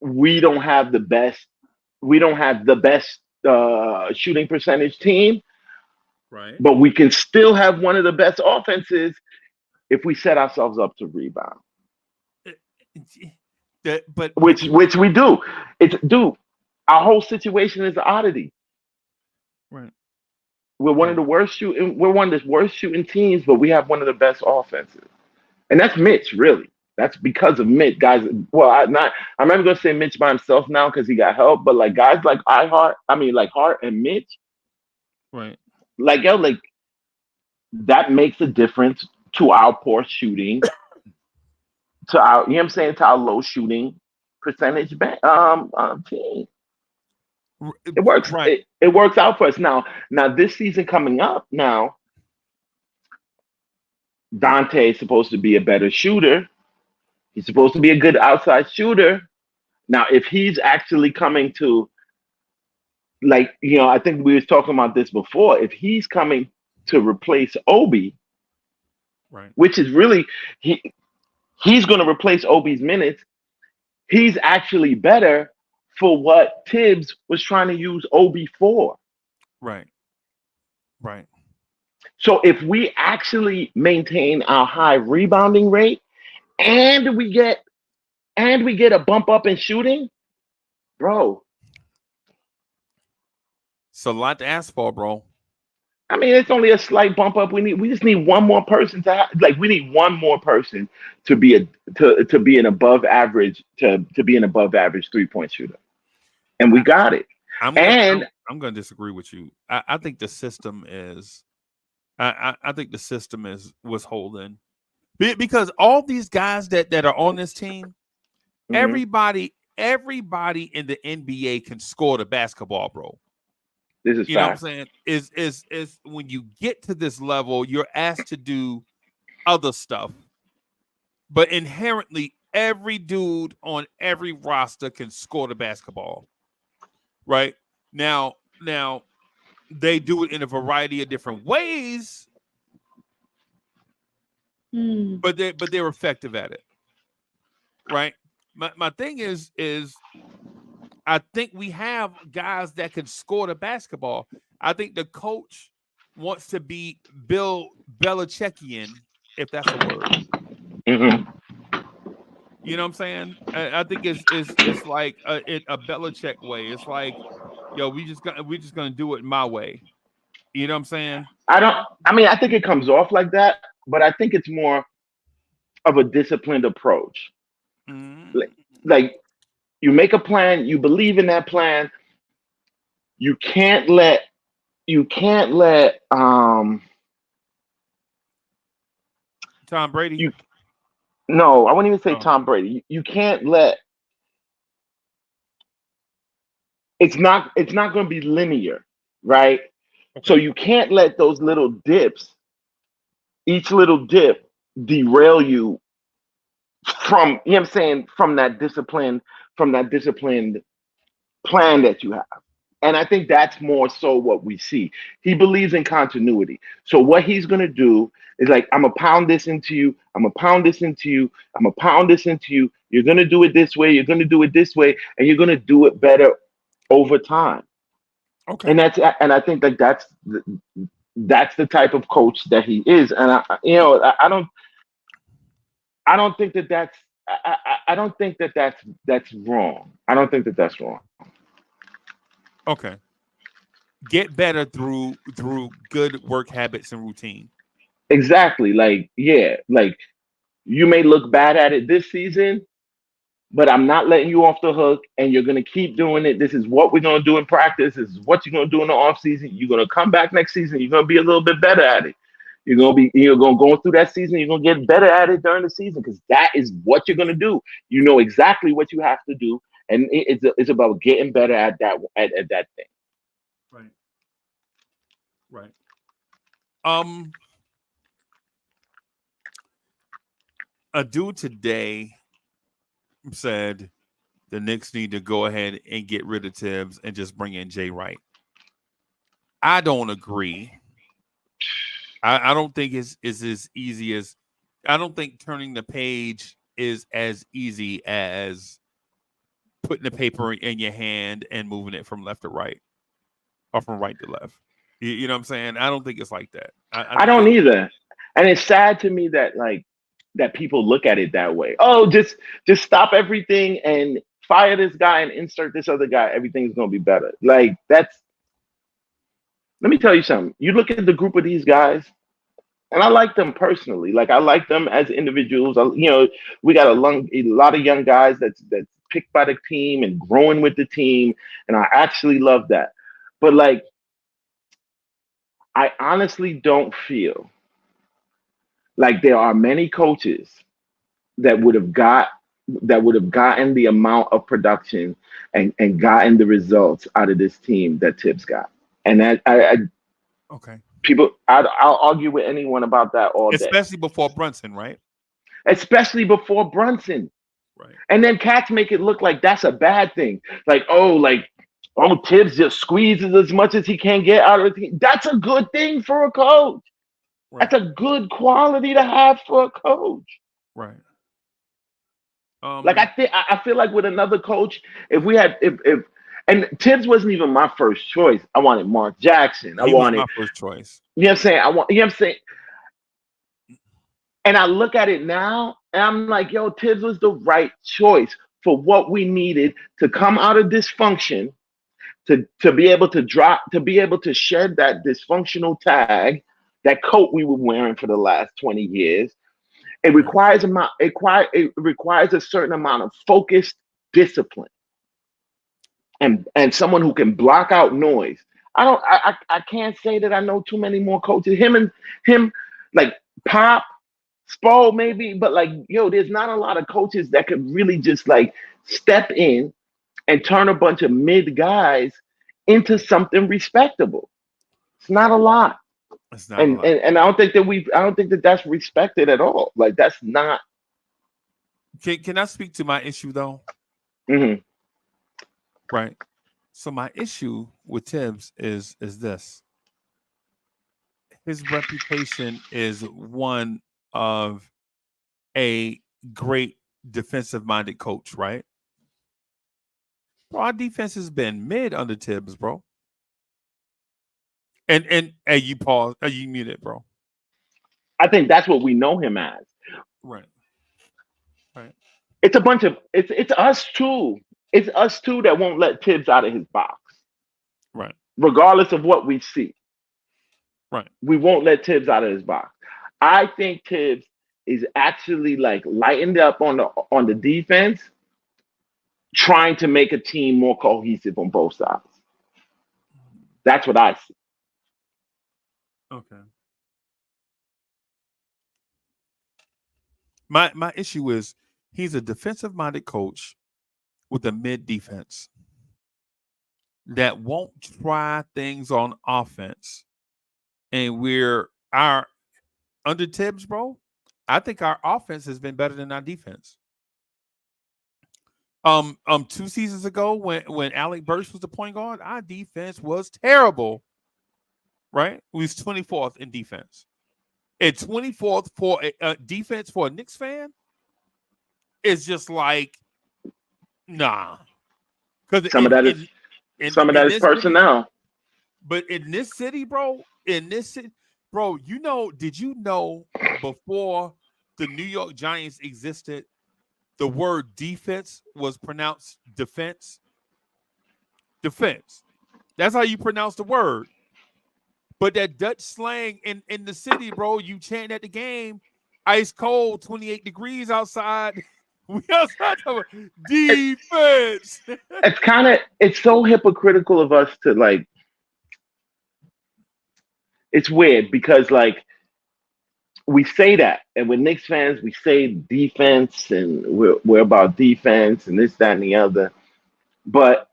We don't have the best shooting percentage team,
Right.
but we can still have one of the best offenses if we set ourselves up to rebound.
But
which we do. Our whole situation is an oddity.
right.
We're one of the worst shooting teams, but we have one of the best offenses. And that's Mitch, really. That's because of Mitch, guys. Well, I'm not gonna say Mitch by himself now because he got help, but like guys like Hart and Mitch,
Right.
like that makes a difference to our poor shooting, to our, you know what I'm saying, to our low shooting percentage team. It works.
Right.
It works out for us now. Now this season coming up, now Dante is supposed to be a better shooter. He's supposed to be a good outside shooter. Now, if he's actually coming to, like, you know, I think we was talking about this before. If he's coming to replace Obi,
Right.
which is really he's going to replace Obi's minutes. He's actually better for what Tibbs was trying to use Obi for.
Right. Right.
So if we actually maintain our high rebounding rate and we get a bump up in shooting, bro.
It's a lot to ask for, bro.
I mean, it's only a slight bump up. We just need one more person we need one more person to be an above average 3-point shooter. And we got it.
I'm gonna disagree with you. I think the system is I think the system was holding, because all these guys that are on this team,
Mhm.
everybody in the NBA can score the basketball, bro.
This is
You know
fact.
what I'm saying? Is when you get to this level, you're asked to do other stuff. But inherently, every dude on every roster can score the basketball. Right? Now they do it in a variety of different ways, but they're effective at it. Right? My thing is I think we have guys that can score the basketball. I think the coach wants to be Bill Belichickian, if that's a word.
Mm-hmm.
You know what I'm saying? I think it's like a Belichick way. It's like, yo, we're just gonna do it my way. You know what I'm saying?
I think it comes off like that, but I think it's more of a disciplined approach.
Mm-hmm.
Like you make a plan, you believe in that plan. You can't let
Tom Brady.
No, I wouldn't even say
Oh.
Tom Brady. You can't let. It's not going to be linear, right?
Okay.
So you can't let those little dips, each little dip, derail you from, you know what I'm saying, from that disciplined plan that you have. And I think that's more so what we see. He believes in continuity. So what he's going to do is like, I'm going to pound this into you. I'm going to pound this into you. I'm going to pound this into you. You're going to do it this way. You're going to do it this way. And you're going to do it better over time.
Okay.
And I think that that's the type of coach that he is. And I don't think that that's wrong. I don't think that that's wrong.
Okay. Get better through good work habits and routine.
Exactly. Like, yeah, like you may look bad at it this season, but I'm not letting you off the hook, and you're going to keep doing it. This is what we're going to do in practice. This is what you're going to do in the off season. You're going to come back next season. You're going to be a little bit better at it. You're going to go through that season. You're going to get better at it during the season because that is what you're going to do. You know exactly what you have to do, and it's about getting better at that at that thing.
Right. Right. A dude today said the Knicks need to go ahead and get rid of Tibbs and just bring in Jay Wright. I don't agree. I don't think it's as easy as I don't think turning the page is as easy as putting the paper in your hand and moving it from left to right or from right to left. You know what I'm saying? I don't think it's like that.
I don't either. And it's sad to me that that people look at it that way. Oh, just stop everything and fire this guy and insert this other guy. Everything's going to be better. Like that's, let me tell you something. You look at the group of these guys, and I like them personally. Like I like them as individuals. You know, we got a lot of young guys that's picked by the team and growing with the team, and I actually love that. But like, I honestly don't feel like there are many coaches that would have gotten the amount of production and gotten the results out of this team that Tibbs got. And
okay.
I'll argue with anyone about that all day.
Especially before Brunson, right?
Especially before Brunson.
Right.
And then cats make it look like that's a bad thing. Like, Tibbs just squeezes as much as he can get out of the team. That's a good thing for a coach. Right. That's a good quality to have for a coach.
Right.
Like I feel like with another coach, if and Tibbs wasn't even my first choice. I wanted Mark Jackson.
He was my first choice.
You know what I'm saying? You know what I'm saying? And I look at it now and I'm like, yo, Tibbs was the right choice for what we needed to come out of dysfunction, to be able to shed that dysfunctional tag, that coat we were wearing for the last 20 years. It requires a certain amount of focused discipline and someone who can block out noise. I can't say that I know too many more coaches. Him like Pop, Spo maybe, but like, yo, there's not a lot of coaches that could really just like step in and turn a bunch of mid guys into something respectable. It's not a lot.
It's not a lot.
And I don't think that that's respected at all. Like that's not.
Can I speak to my issue though?
Mm-hmm.
Right. So my issue with Tibbs is this. His reputation is one of a great defensive-minded coach, right? Bro, our defense has been mid under Tibbs, bro. And hey, you pause. You muted, bro.
I think that's what we know him as.
Right. Right.
It's it's us too. It's us too that won't let Tibbs out of his box.
Right.
Regardless of what we see.
Right.
We won't let Tibbs out of his box. I think Tibbs is actually like lightened up on the defense, trying to make a team more cohesive on both sides. That's what I see.
Okay. My issue is he's a defensive-minded coach with a mid defense that won't try things on offense. And under Tibbs, bro, I think our offense has been better than our defense. 2 seasons ago when Alec Burks was the point guard, our defense was terrible. Right? We was 24th in defense. And 24th for a defense for a Knicks fan is just like, nah. Because
some of that is personnel.
City, but in this city, bro, did you know before the New York Giants existed, the word defense was pronounced defense? Defense. That's how you pronounce the word. But that Dutch slang in the city, bro, you chant at the game, ice cold, 28 degrees outside. We outside talking about defense.
It's so hypocritical of us to like. It's weird because like we say that, and with Knicks fans, we say defense, and we're about defense and this, that, and the other. But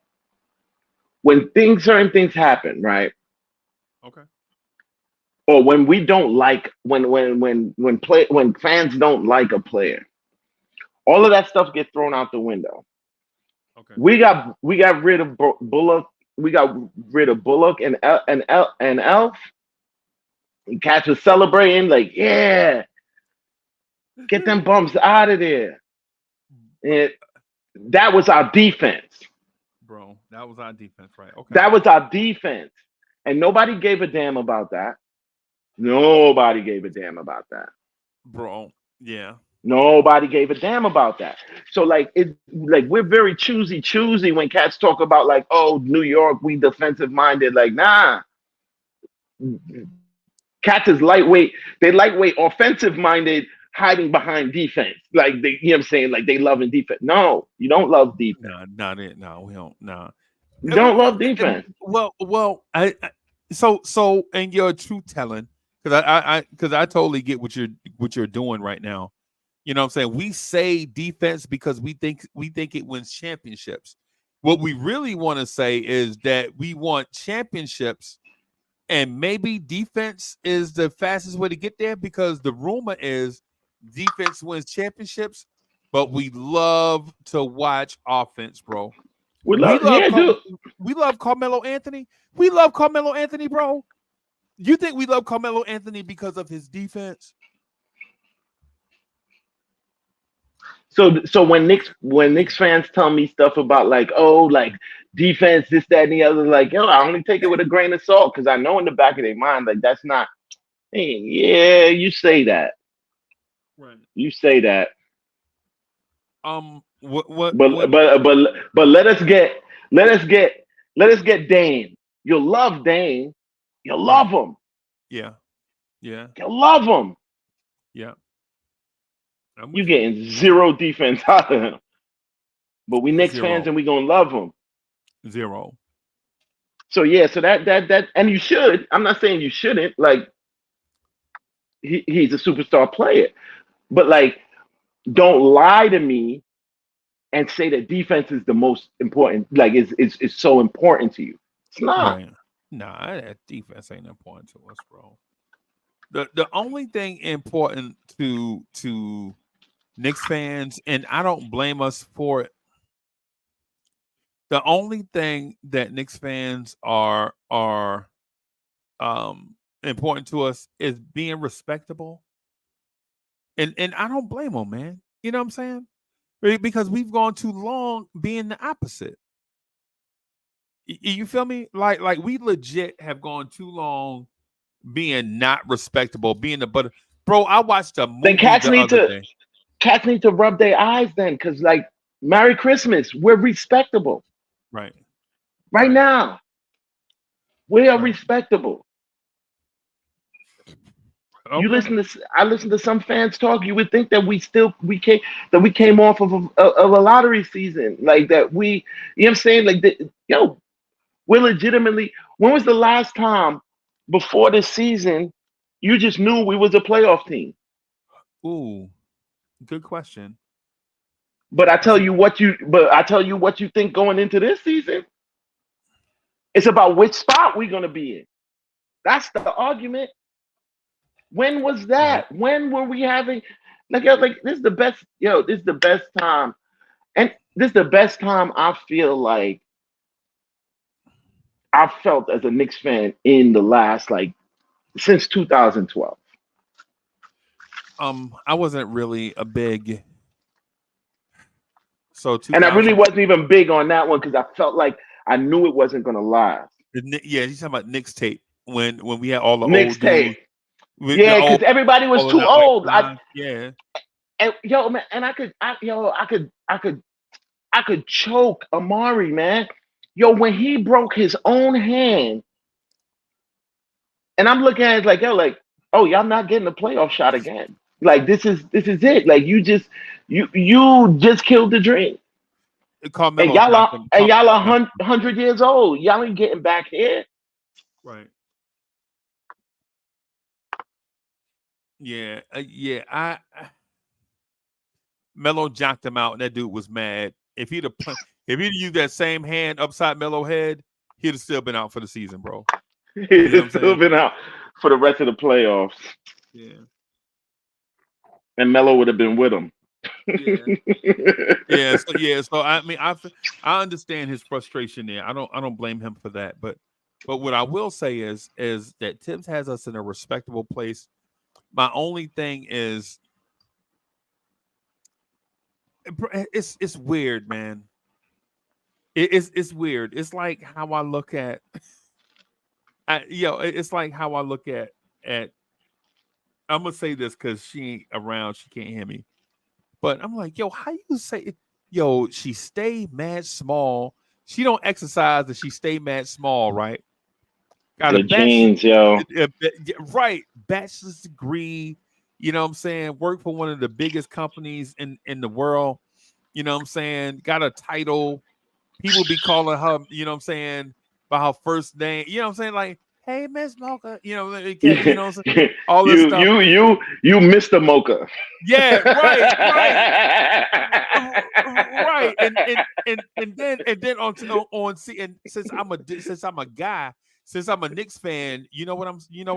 when certain things happen, right?
Okay.
Or when we don't like when fans don't like a player, all of that stuff gets thrown out the window.
Okay.
We got rid of Bullock. We got rid of Bullock and Elf. And cats was celebrating like, yeah, get them bums out of there. And that was our defense.
Bro, that was our defense, right? Okay.
That was our defense. And nobody gave a damn about that. Nobody gave a damn about that.
Bro, yeah.
Nobody gave a damn about that. So like we're very choosy when cats talk about like, oh, New York, we defensive minded. Like, nah. Cats is lightweight. They lightweight, offensive minded, hiding behind defense. Like they, you know what I'm saying? Like they love in defense. No, you don't love defense.
Nah, not it. No, we don't. Nah.
You don't love defense.
Well, I so in your truth telling, because I totally get what you're doing right now. You know what I'm saying? We say defense because we think it wins championships. What we really want to say is that we want championships, and maybe defense is the fastest way to get there, because the rumor is defense wins championships, but we love to watch offense, bro. We love Carmelo Anthony. We love Carmelo Anthony, bro. You think we love Carmelo Anthony because of his defense?
So when Knicks fans tell me stuff about like, oh, like defense, this, that, and the other, like, yo, I only take it with a grain of salt because I know in the back of their mind, like, that's not. Hey, yeah, you say that.
Right.
You say that.
What?
But let us get Dame. You'll love Dame. You'll love him.
Yeah.
You'll love him.
Yeah.
You getting zero defense out of him. But we Knicks fans and we gonna love him.
Zero.
So yeah, so that and you should. I'm not saying you shouldn't. Like he's a superstar player. But like, don't lie to me and say that defense is the most important, like it's so important to you. It's not.
Right. Nah, that defense ain't important to us, bro. The only thing important to Knicks fans, and I don't blame us for it. The only thing that Knicks fans are important to us is being respectable. And I don't blame them, man. You know what I'm saying? Because we've gone too long being the opposite. You feel me? Like we legit have gone too long being not respectable, being the butter. Bro, I watched a movie
then cats
the other day.
Cats need to rub their eyes then, because like, Merry Christmas, we're respectable.
Right
now. We are respectable. Okay. I listen to some fans talk. You would think that we came off of a lottery season, like that. You know what I'm saying? Like, we're legitimately. When was the last time before this season you just knew we was a playoff team?
Ooh, good question.
But I tell you what you think going into this season. It's about which spot we're gonna be in. That's the argument. When was that? Right. When were we having like this is the best, this is the best time. And this is the best time I feel like I felt as a Knicks fan in the last, like, since 2012.
I wasn't really a big
and I really wasn't even big on that one because I felt like I knew it wasn't gonna last.
Yeah, he's talking about Knicks tape when we had all the
Knicks
old
tape. Yeah, because everybody was too old.
Yeah.
And man, and I could choke Amari, man. When he broke his own hand, and I'm looking at it like, oh, y'all not getting a playoff shot again. Like this is it. Like you just killed the dream.
Carmelo knocked him.
And y'all are 100 years old. Y'all ain't getting back here.
Right. Yeah. I Melo jocked him out, and that dude was mad. If he'd used that same hand upside Melo's head, he'd have still been out for the season, bro.
He'd have still been out for the rest of the playoffs.
Yeah.
And Melo would have been with him.
Yeah. So I mean, I understand his frustration there. I don't blame him for that. But what I will say is that Tibbs has us in a respectable place. My only thing is, it's weird, man. It's weird. It's like how I look at, it's like how I look at. I'm gonna say this because she ain't around, she can't hear me. But I'm like, how you say, she stay mad small. She don't exercise, and she stay mad small, right? Got
the genes,
right? Bachelor's degree. You know what I'm saying? Work for one of the biggest companies in the world. You know what I'm saying? Got a title. People be calling her, you know what I'm saying, by her first name. You know what I'm saying? Like, hey, Miss Mocha. You know what I'm saying? All this stuff.
You Mr. Mocha.
Yeah, right. And then on see, and since I'm a guy, since I'm a Knicks fan, you know what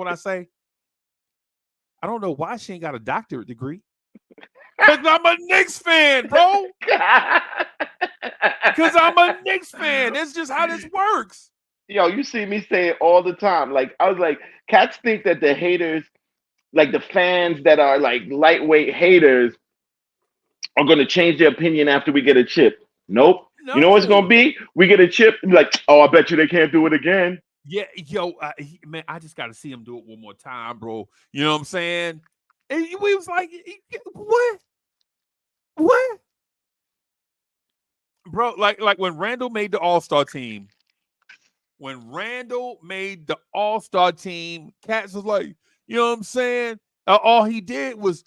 I say? I don't know why she ain't got a doctorate degree. Because I'm a Knicks fan, bro. Because I'm a Knicks fan. That's just how this works.
You see me say it all the time. Like, I was like, cats think that the haters, like the fans that are like lightweight haters, are going to change their opinion after we get a chip. Nope. No. You know what's going to be? We get a chip, like, oh, I bet you they can't do it again.
Yeah, man, I just got to see him do it one more time, bro. You know what I'm saying? And we was like, what? Bro, like when Randall made the All-Star team. When Randall made the All-Star team, Cats was like, you know what I'm saying? All he did was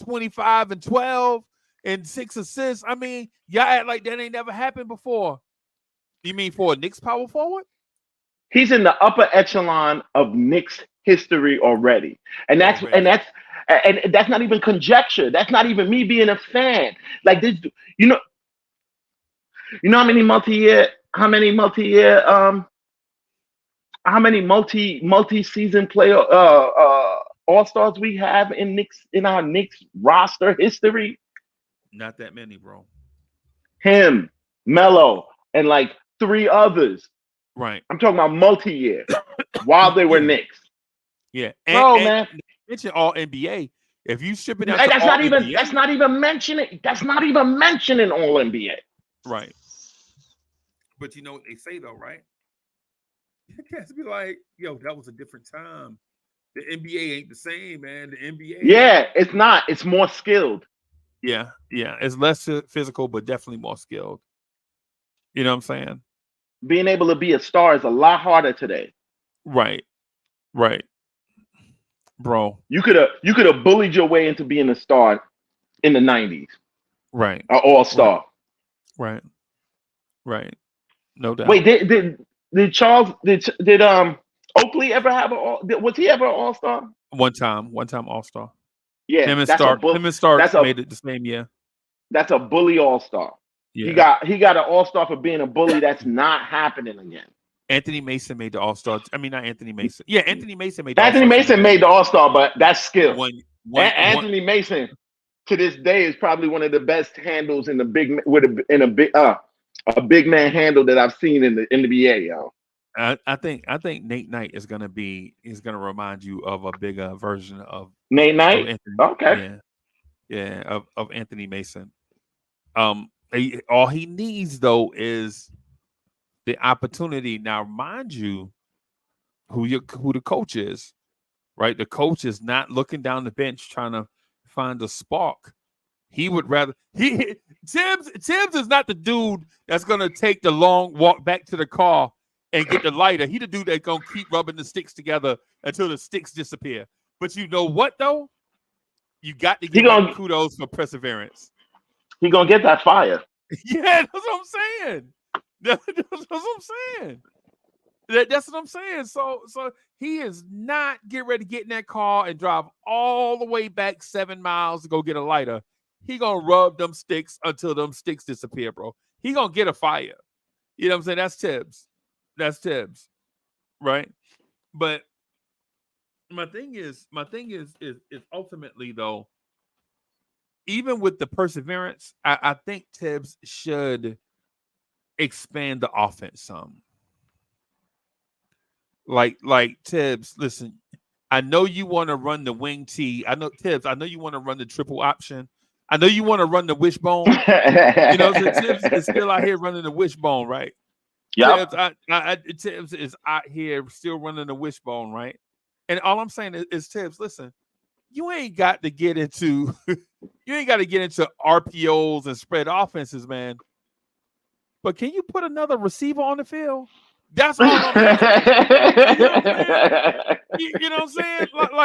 25 and 12 and 6 assists. I mean, y'all act like that ain't never happened before. You mean for a Knicks power forward?
He's in the upper echelon of Knicks history already. And that's not even conjecture. That's not even me being a fan. Like this, you know how many multi-season player all-stars we have in our Knicks roster history?
Not that many, bro.
Him, Melo, and like 3 others.
Right.
I'm talking about multi-year while they were Knicks.
Yeah.
Man.
Mention all NBA. If you strip it down,
that's not even mentioning all NBA.
Right. But you know what they say though, right? You can't be like, that was a different time. The NBA ain't the same, man. The NBA.
Yeah, it's not. It's more skilled.
Yeah. It's less physical, but definitely more skilled. You know what I'm saying?
Being able to be a star is a lot harder today.
Right. Bro.
You could have bullied your way into being a star in the 90s.
Right.
An all-star.
Right. No doubt.
Wait, did Charles did Oakley ever have was he ever an all-star?
One time all-star.
Yeah.
Him and Stark made it the same year.
That's a bully all-star. Yeah. He got an all-star for being a bully. That's not happening again.
Anthony Mason made the all-star. I mean, not Anthony Mason. Yeah, Anthony Mason made the
Anthony Mason made the all-star, but that's skill. Anthony Mason to this day is probably one of the best handles in the a big man handle that I've seen in the NBA, yo.
I think Nate Knight is gonna remind you of a bigger version of
Nate Knight. Okay.
Yeah, of Anthony Mason. All he needs though is the opportunity. Now, mind you, who the coach is, right? The coach is not looking down the bench trying to find a spark. He would rather Tibbs is not the dude that's gonna take the long walk back to the car and get the lighter. He the dude that's gonna keep rubbing the sticks together until the sticks disappear. But you know what though? You got to
He
give him
gonna
kudos for perseverance.
he gonna get that fire.
Yeah, that's what I'm saying. That's what I'm saying. That's what I'm saying. So he is not getting ready to get in that car and drive all the way back 7 miles to go get a lighter. He gonna rub them sticks until them sticks disappear, bro. He gonna get a fire. You know what I'm saying? That's Tibbs. That's Tibbs, right? But my thing is ultimately though, even with the perseverance, I think Tibbs should expand the offense some. Like Tibbs, listen, I know you want to run the wing T. I know Tibbs, I know you want to run the triple option. I know you want to run the wishbone. You know, so Tibbs is still out here running the wishbone, right?
Yep.
Tibbs is out here still running the wishbone, right? And all I'm saying is Tibbs, listen, you ain't got to get into RPOs and spread offenses, man. But can you put another receiver on the field? That's all I'm asking. You know what I'm saying? You know what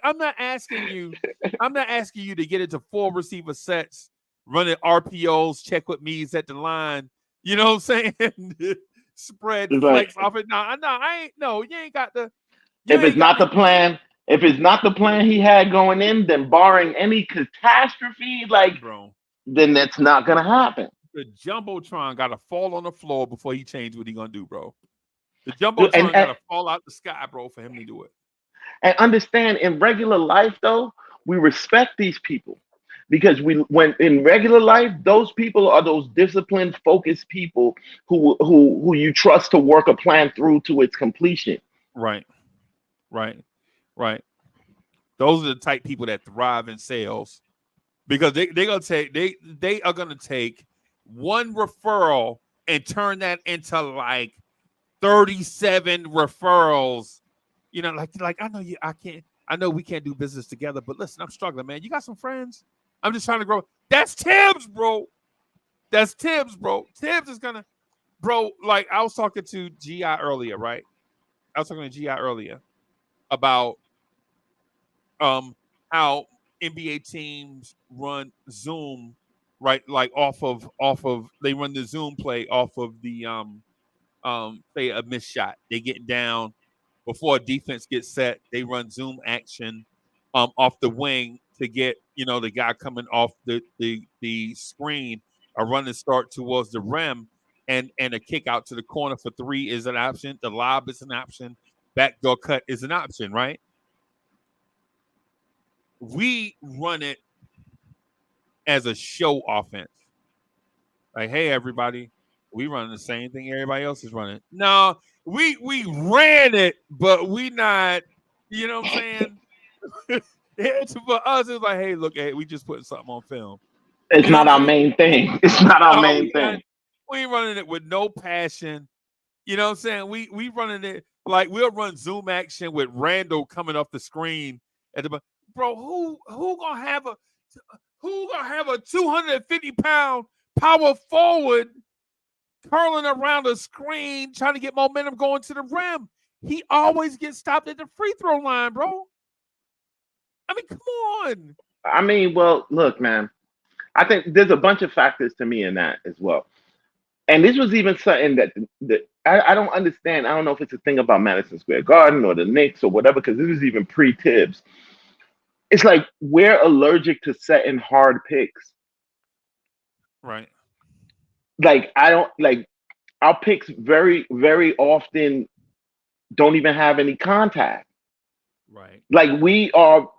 I'm saying? I'm not asking you to get into 4 receiver sets, running RPOs, check with me's at the line. You know what I'm saying? Spread flex off it. No, I ain't. No, you ain't got the.
If it's not the plan he had going in, then barring any catastrophe,
bro,
then that's not gonna happen.
The jumbotron got to fall on the floor before he changed what he gonna do, bro. The jumbotron got to fall out the sky, bro, for him to do it.
And understand, in regular life, though, we respect these people because when in regular life, those people are those disciplined, focused people who you trust to work a plan through to its completion.
Right. Those are the type people that thrive in sales because they are gonna take one referral and turn that into like 37 referrals. You know, like I know we can't do business together, but listen, I'm struggling, man. You got some friends? I'm just trying to grow. That's Tibbs, bro. Tibbs is gonna, bro. Like I was talking to GI earlier, right? About how NBA teams run Zoom, right? Like off of they run the Zoom play off of the say a missed shot. They get down before a defense gets set. They run Zoom action off the wing to get the guy coming off the screen, a run and start towards the rim, and a kick out to the corner for 3 is an option. The lob is an option. Backdoor cut is an option, right? We run it as a show offense. Like, hey, everybody, we run the same thing everybody else is running. No, we ran it, but we not, you know what I'm saying? For us, it's like, hey, look, hey, we just putting something on film.
It's not our main thing. It's not our main thing.
We ain't running it with no passion. You know what I'm saying? We running it like we'll run Zoom action with Randall coming off the screen at the bro. Who gonna have a 250-pound power forward curling around the screen trying to get momentum going to the rim? He always gets stopped at the free throw line, bro. I mean, come on.
I mean, well, look, man. I think there's a bunch of factors to me in that as well. And this was even something that I don't understand. I don't know if it's a thing about Madison Square Garden or the Knicks or whatever, because this is even pre-Tibbs. It's like we're allergic to setting hard picks.
Right.
Like our picks very, very often don't even have any contact.
Right.
Like we are,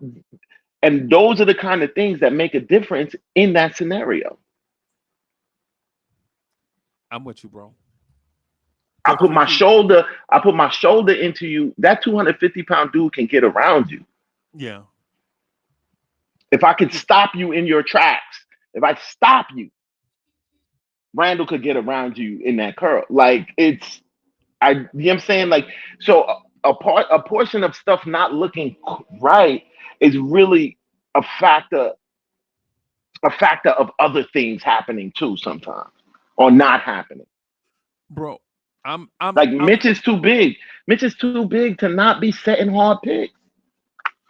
and those are the kind of things that make a difference in that scenario.
I'm with you, bro.
I put my shoulder into you. That 250-pound dude can get around you.
Yeah.
If I could stop you in your tracks, if I stop you, Randall could get around you in that curl. Like you know what I'm saying? Like, so a portion of stuff not looking right is really a factor of other things happening too sometimes or not happening.
Bro,
Mitch is too big. Mitch is too big to not be setting hard picks.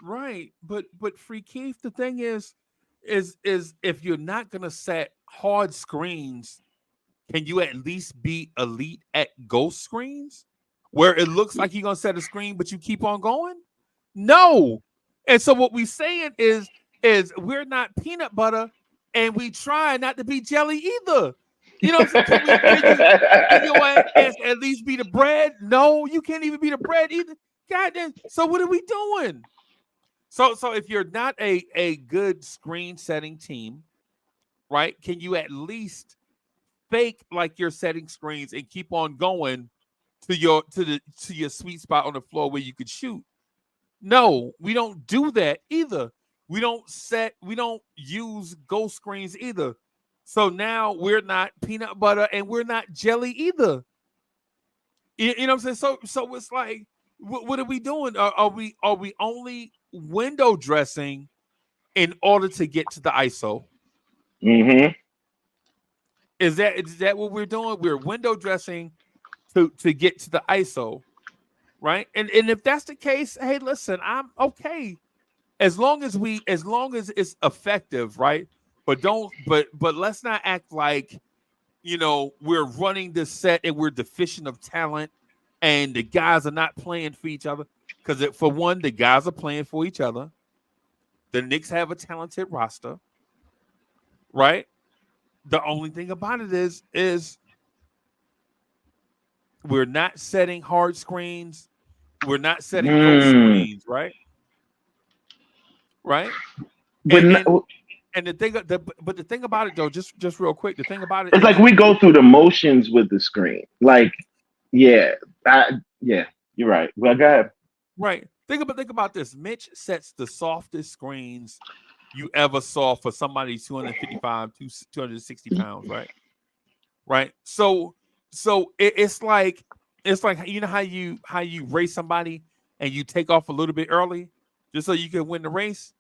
Right. But Free Keef, the thing is if you're not gonna set hard screens, can you at least be elite at ghost screens? Where it looks like you're gonna set a screen, but you keep on going? No. And so what we saying is we're not peanut butter and we try not to be jelly either. You know what I'm saying? Can your ass at least be the bread? No, you can't even be the bread either. God damn. So what are we doing? So if you're not a good screen setting team, right? Can you at least fake like you're setting screens and keep on going to your sweet spot on the floor where you could shoot? No, we don't do that either. We don't use ghost screens either. So now we're not peanut butter and we're not jelly either. You know what I'm saying? So it's like, what are we doing? Are we only window dressing in order to get to the ISO?
Mm-hmm.
Is that what we're doing? We're window dressing to get to the ISO, right? And if that's the case, hey, listen, I'm okay as long as it's effective, right? But let's not act like we're running this set and we're deficient of talent and the guys are not playing for each other. Because for one, the guys are playing for each other. The Knicks have a talented roster, right? The only thing about it is we're not setting hard screens. We're not setting ghost screens, right? Right?
But
And the thing about it though, just real quick, the thing about it
it's
is
like we go through the motions with the screen. Like, yeah, you're right. Well, go ahead.
Right. Think about this. Mitch sets the softest screens you ever saw for somebody 255, 260 pounds, right? Right. So it's like you know how you race somebody and you take off a little bit early just so you can win the race.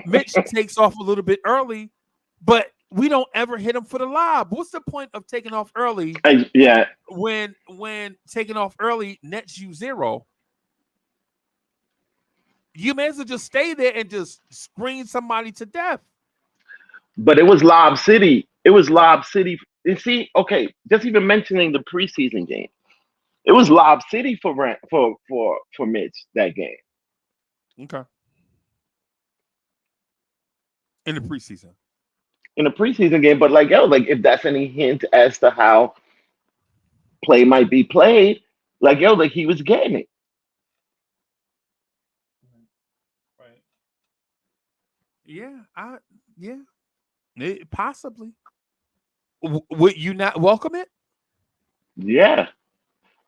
Mitch takes off a little bit early, but we don't ever hit him for the lob. What's the point of taking off early?
Yeah.
When taking off early nets you 0. You may as well just stay there and just screen somebody to death.
But it was Lob City. It was Lob City. You see, okay, just even mentioning the preseason game, it was Lob City for Mitch that game.
Okay. In the preseason.
In a preseason game, but like if that's any hint as to how play might be played, like he was getting it.
Right. Yeah, possibly. Would you not welcome it?
Yeah.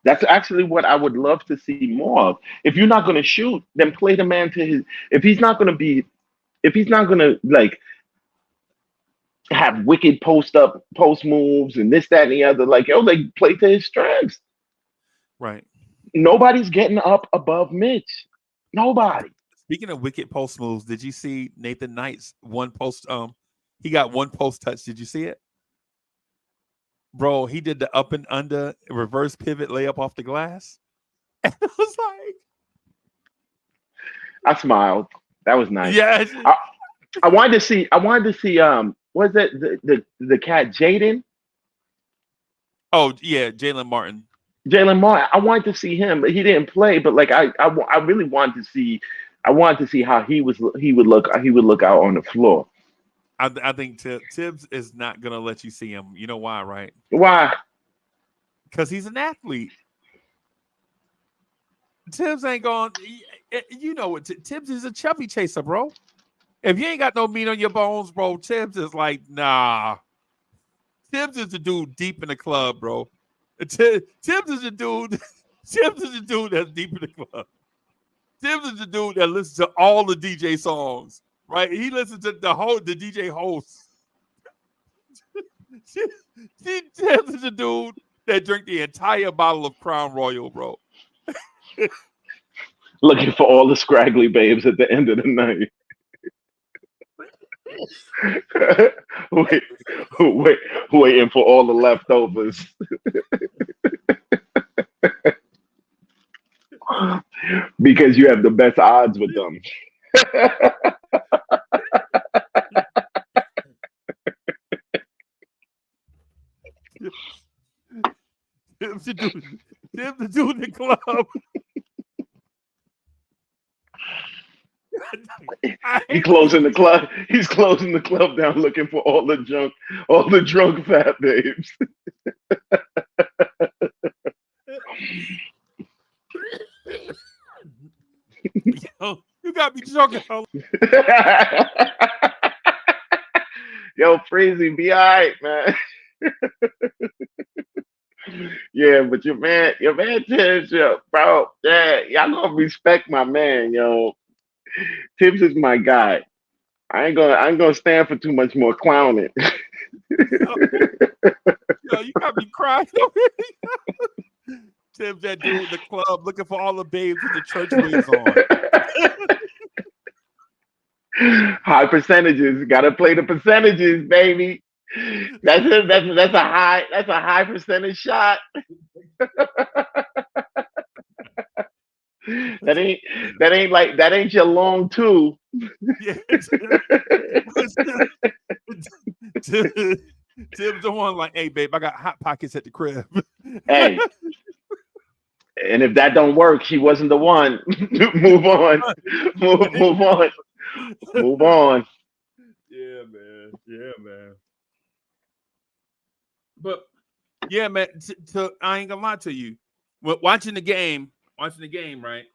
That's actually what I would love to see more of. If you're not going to shoot, then play the man to his. If he's not going to like have wicked post moves and this, that, and the other, like play to his strengths.
Right.
Nobody's getting up above Mitch. Nobody.
Speaking of wicked post moves, did you see Nathan Knight's one post? He got one post touch. Did you see it? Bro, he did the up and under reverse pivot layup off the glass. And I was like,
I smiled. That was nice.
Yeah.
I wanted to see. Was it the cat Jaden?
Oh yeah, Jalen Martin.
I wanted to see him, but he didn't play. But like I really wanted to see. I wanted to see how he would look out on the floor.
I think Tibbs is not gonna let you see him. You know why, right?
Why?
Because he's an athlete. Tibbs ain't going. You know what? Tibbs is a chubby chaser, bro. If you ain't got no meat on your bones, bro, Tibbs is like, nah. Tibbs is the dude deep in the club, bro. Tibbs is the dude. Tibbs is the dude that's deep in the club. Tibbs is the dude that listens to all the DJ songs, right? He listens to the DJ host. Tibbs is the dude that drank the entire bottle of Crown Royal, bro.
Looking for all the scraggly babes at the end of the night. Waiting for all the leftovers. because you have the best odds with them.
Tim's the dude in the club.
He's closing the club. He's closing the club down, looking for all the drunk fat babes.
Yo, you got me joking.
Yo, Freezie, be all right, man. Yeah, but your man Tibbs, yo, bro, yeah, y'all gonna respect my man, yo. Tibbs is my guy. I ain't gonna stand for too much more clowning.
Yo, you got me crying. Tim's that dude in the club looking for all the babes with the church waves on.
High percentages, gotta play the percentages, baby. That's a high percentage shot. that ain't your long two.
Yeah. Tim's the one like, hey babe, I got hot pockets at the crib.
Hey. And if that don't work, she wasn't the one. Move on. Move on. Move on.
Yeah, man. Yeah, man. But yeah, man. I ain't gonna lie to you. Watching the game, right?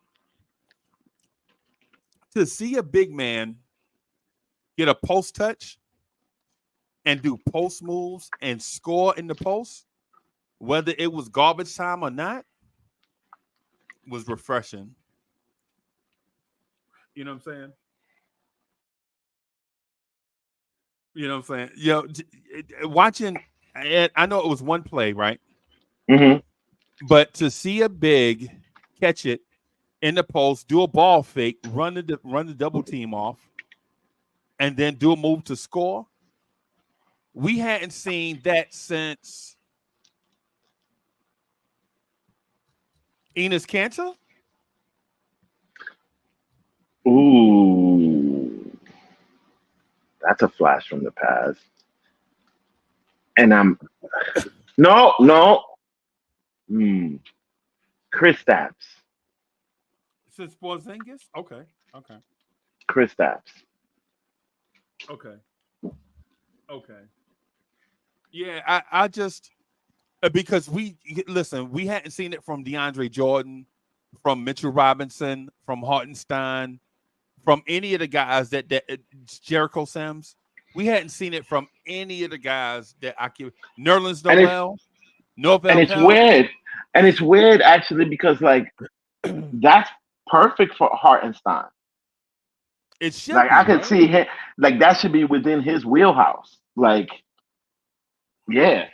To see a big man get a post touch and do post moves and score in the post, whether it was garbage time or not, was refreshing. You know what I'm saying? You know what I'm saying? Yo, watching, I know it was one play, right?
Mm-hmm.
But to see a big catch it in the post, do a ball fake, run the double team off, and then do a move to score, we hadn't seen that since Enes Kanter.
Ooh, that's a flash from the past. And I'm no. Kristaps.
Since Porzingis? Okay.
Kristaps.
Okay. Yeah, I just because we hadn't seen it from DeAndre Jordan, from Mitchell Robinson, from Hartenstein, from any of the guys that Jericho Sims. We hadn't seen it from any of the guys that I could. Nerlens Noel,
and it's weird. And it's weird actually because like that's perfect for Hartenstein.
It should
like
be,
I could
right?
see him like that should be within his wheelhouse. Like, yeah.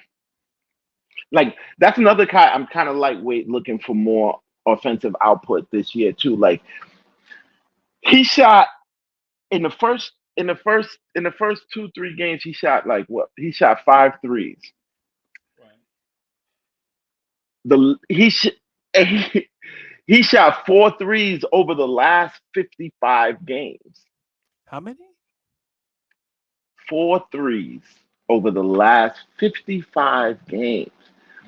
Like that's another guy I'm kind of lightweight looking for more offensive output this year too. Like he shot in the first 2-3 games, he shot like what? He shot 5 threes. Right. He shot 4 threes over the last 55 games.
How many?
4 threes over the last 55 games.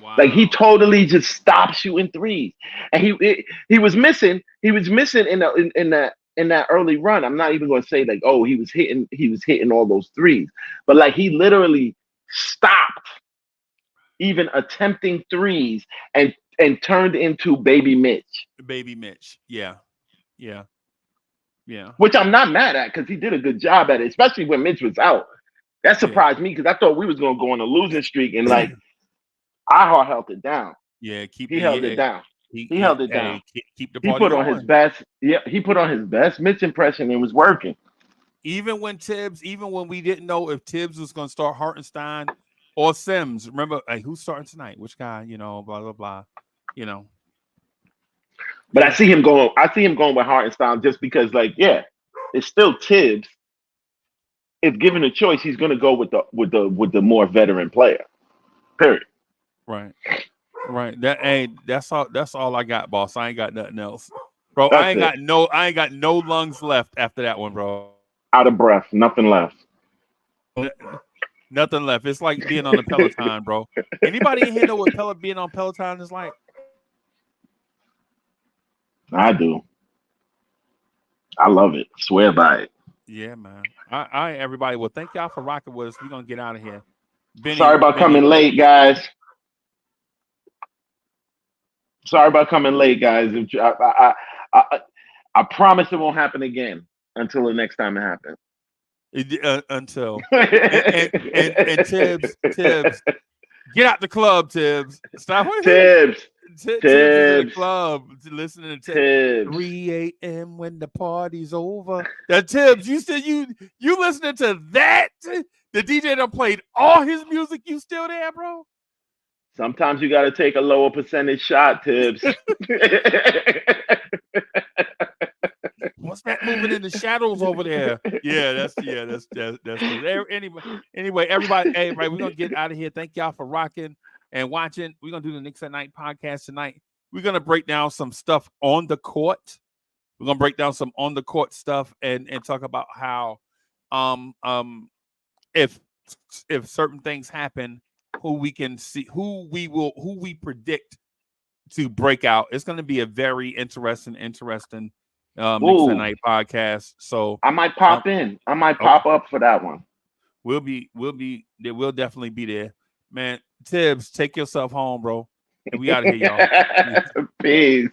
Wow.
Like he totally just stopped shooting threes, and he was missing. He was missing in that early run. I'm not even going to say like, oh, he was hitting all those threes, but like he literally stopped even attempting threes and turned into Baby Mitch.
Baby Mitch, yeah.
Which I'm not mad at because he did a good job at it, especially when Mitch was out. That surprised me because I thought we was going to go on a losing streak and like. Ihar held it down.
Yeah,
he held it down. He held it down.
Keep the party
he put on
going.
his best. Yeah, he put on his best Mitch impression and was working.
Even when we didn't know if Tibbs was going to start Hartenstein or Sims. Remember, like, who's starting tonight? Which guy? You know, blah blah blah. You know.
But I see him going. With Hartenstein just because, like, yeah, it's still Tibbs. If given a choice, he's going to go with the more veteran player. Period.
Right. That's all I got, boss. I ain't got nothing else. Bro,
That's
I ain't got no lungs left after that one, bro.
Out of breath, nothing left.
Nothing left. It's like being on the Peloton, bro. Anybody in here know what being on Peloton is like?
I do. I love it. Swear by it.
Yeah, man. All right, everybody. Well, thank y'all for rocking with us. We're gonna get out of here.
Sorry about coming late, guys. I promise it won't happen again until the next time it happens.
Until and Tibbs, get out the club, Tibbs. Stop.
Tibbs
Tibbs is in the club listening to
Tibbs.
3 a.m. when the party's over. That Tibbs, you said you listening to that? The DJ done played all his music. You still there, bro?
Sometimes you got to take a lower percentage shot, Tibbs.
What's that moving in the shadows over there? Yeah, that's anyway, everybody, we're gonna get out of here. Thank y'all for rocking and watching. We're gonna do the Knicks at Night podcast tonight. We're gonna break down some stuff on the court. We're gonna break down some on the court stuff and talk about how if certain things happen, who we can see, who we predict to break out. It's gonna be a very interesting Knicks at Night podcast. So
I might pop in. I might pop up for that one.
We'll definitely be there. Man, Tibbs, take yourself home, bro. And we out of here, y'all.
Peace.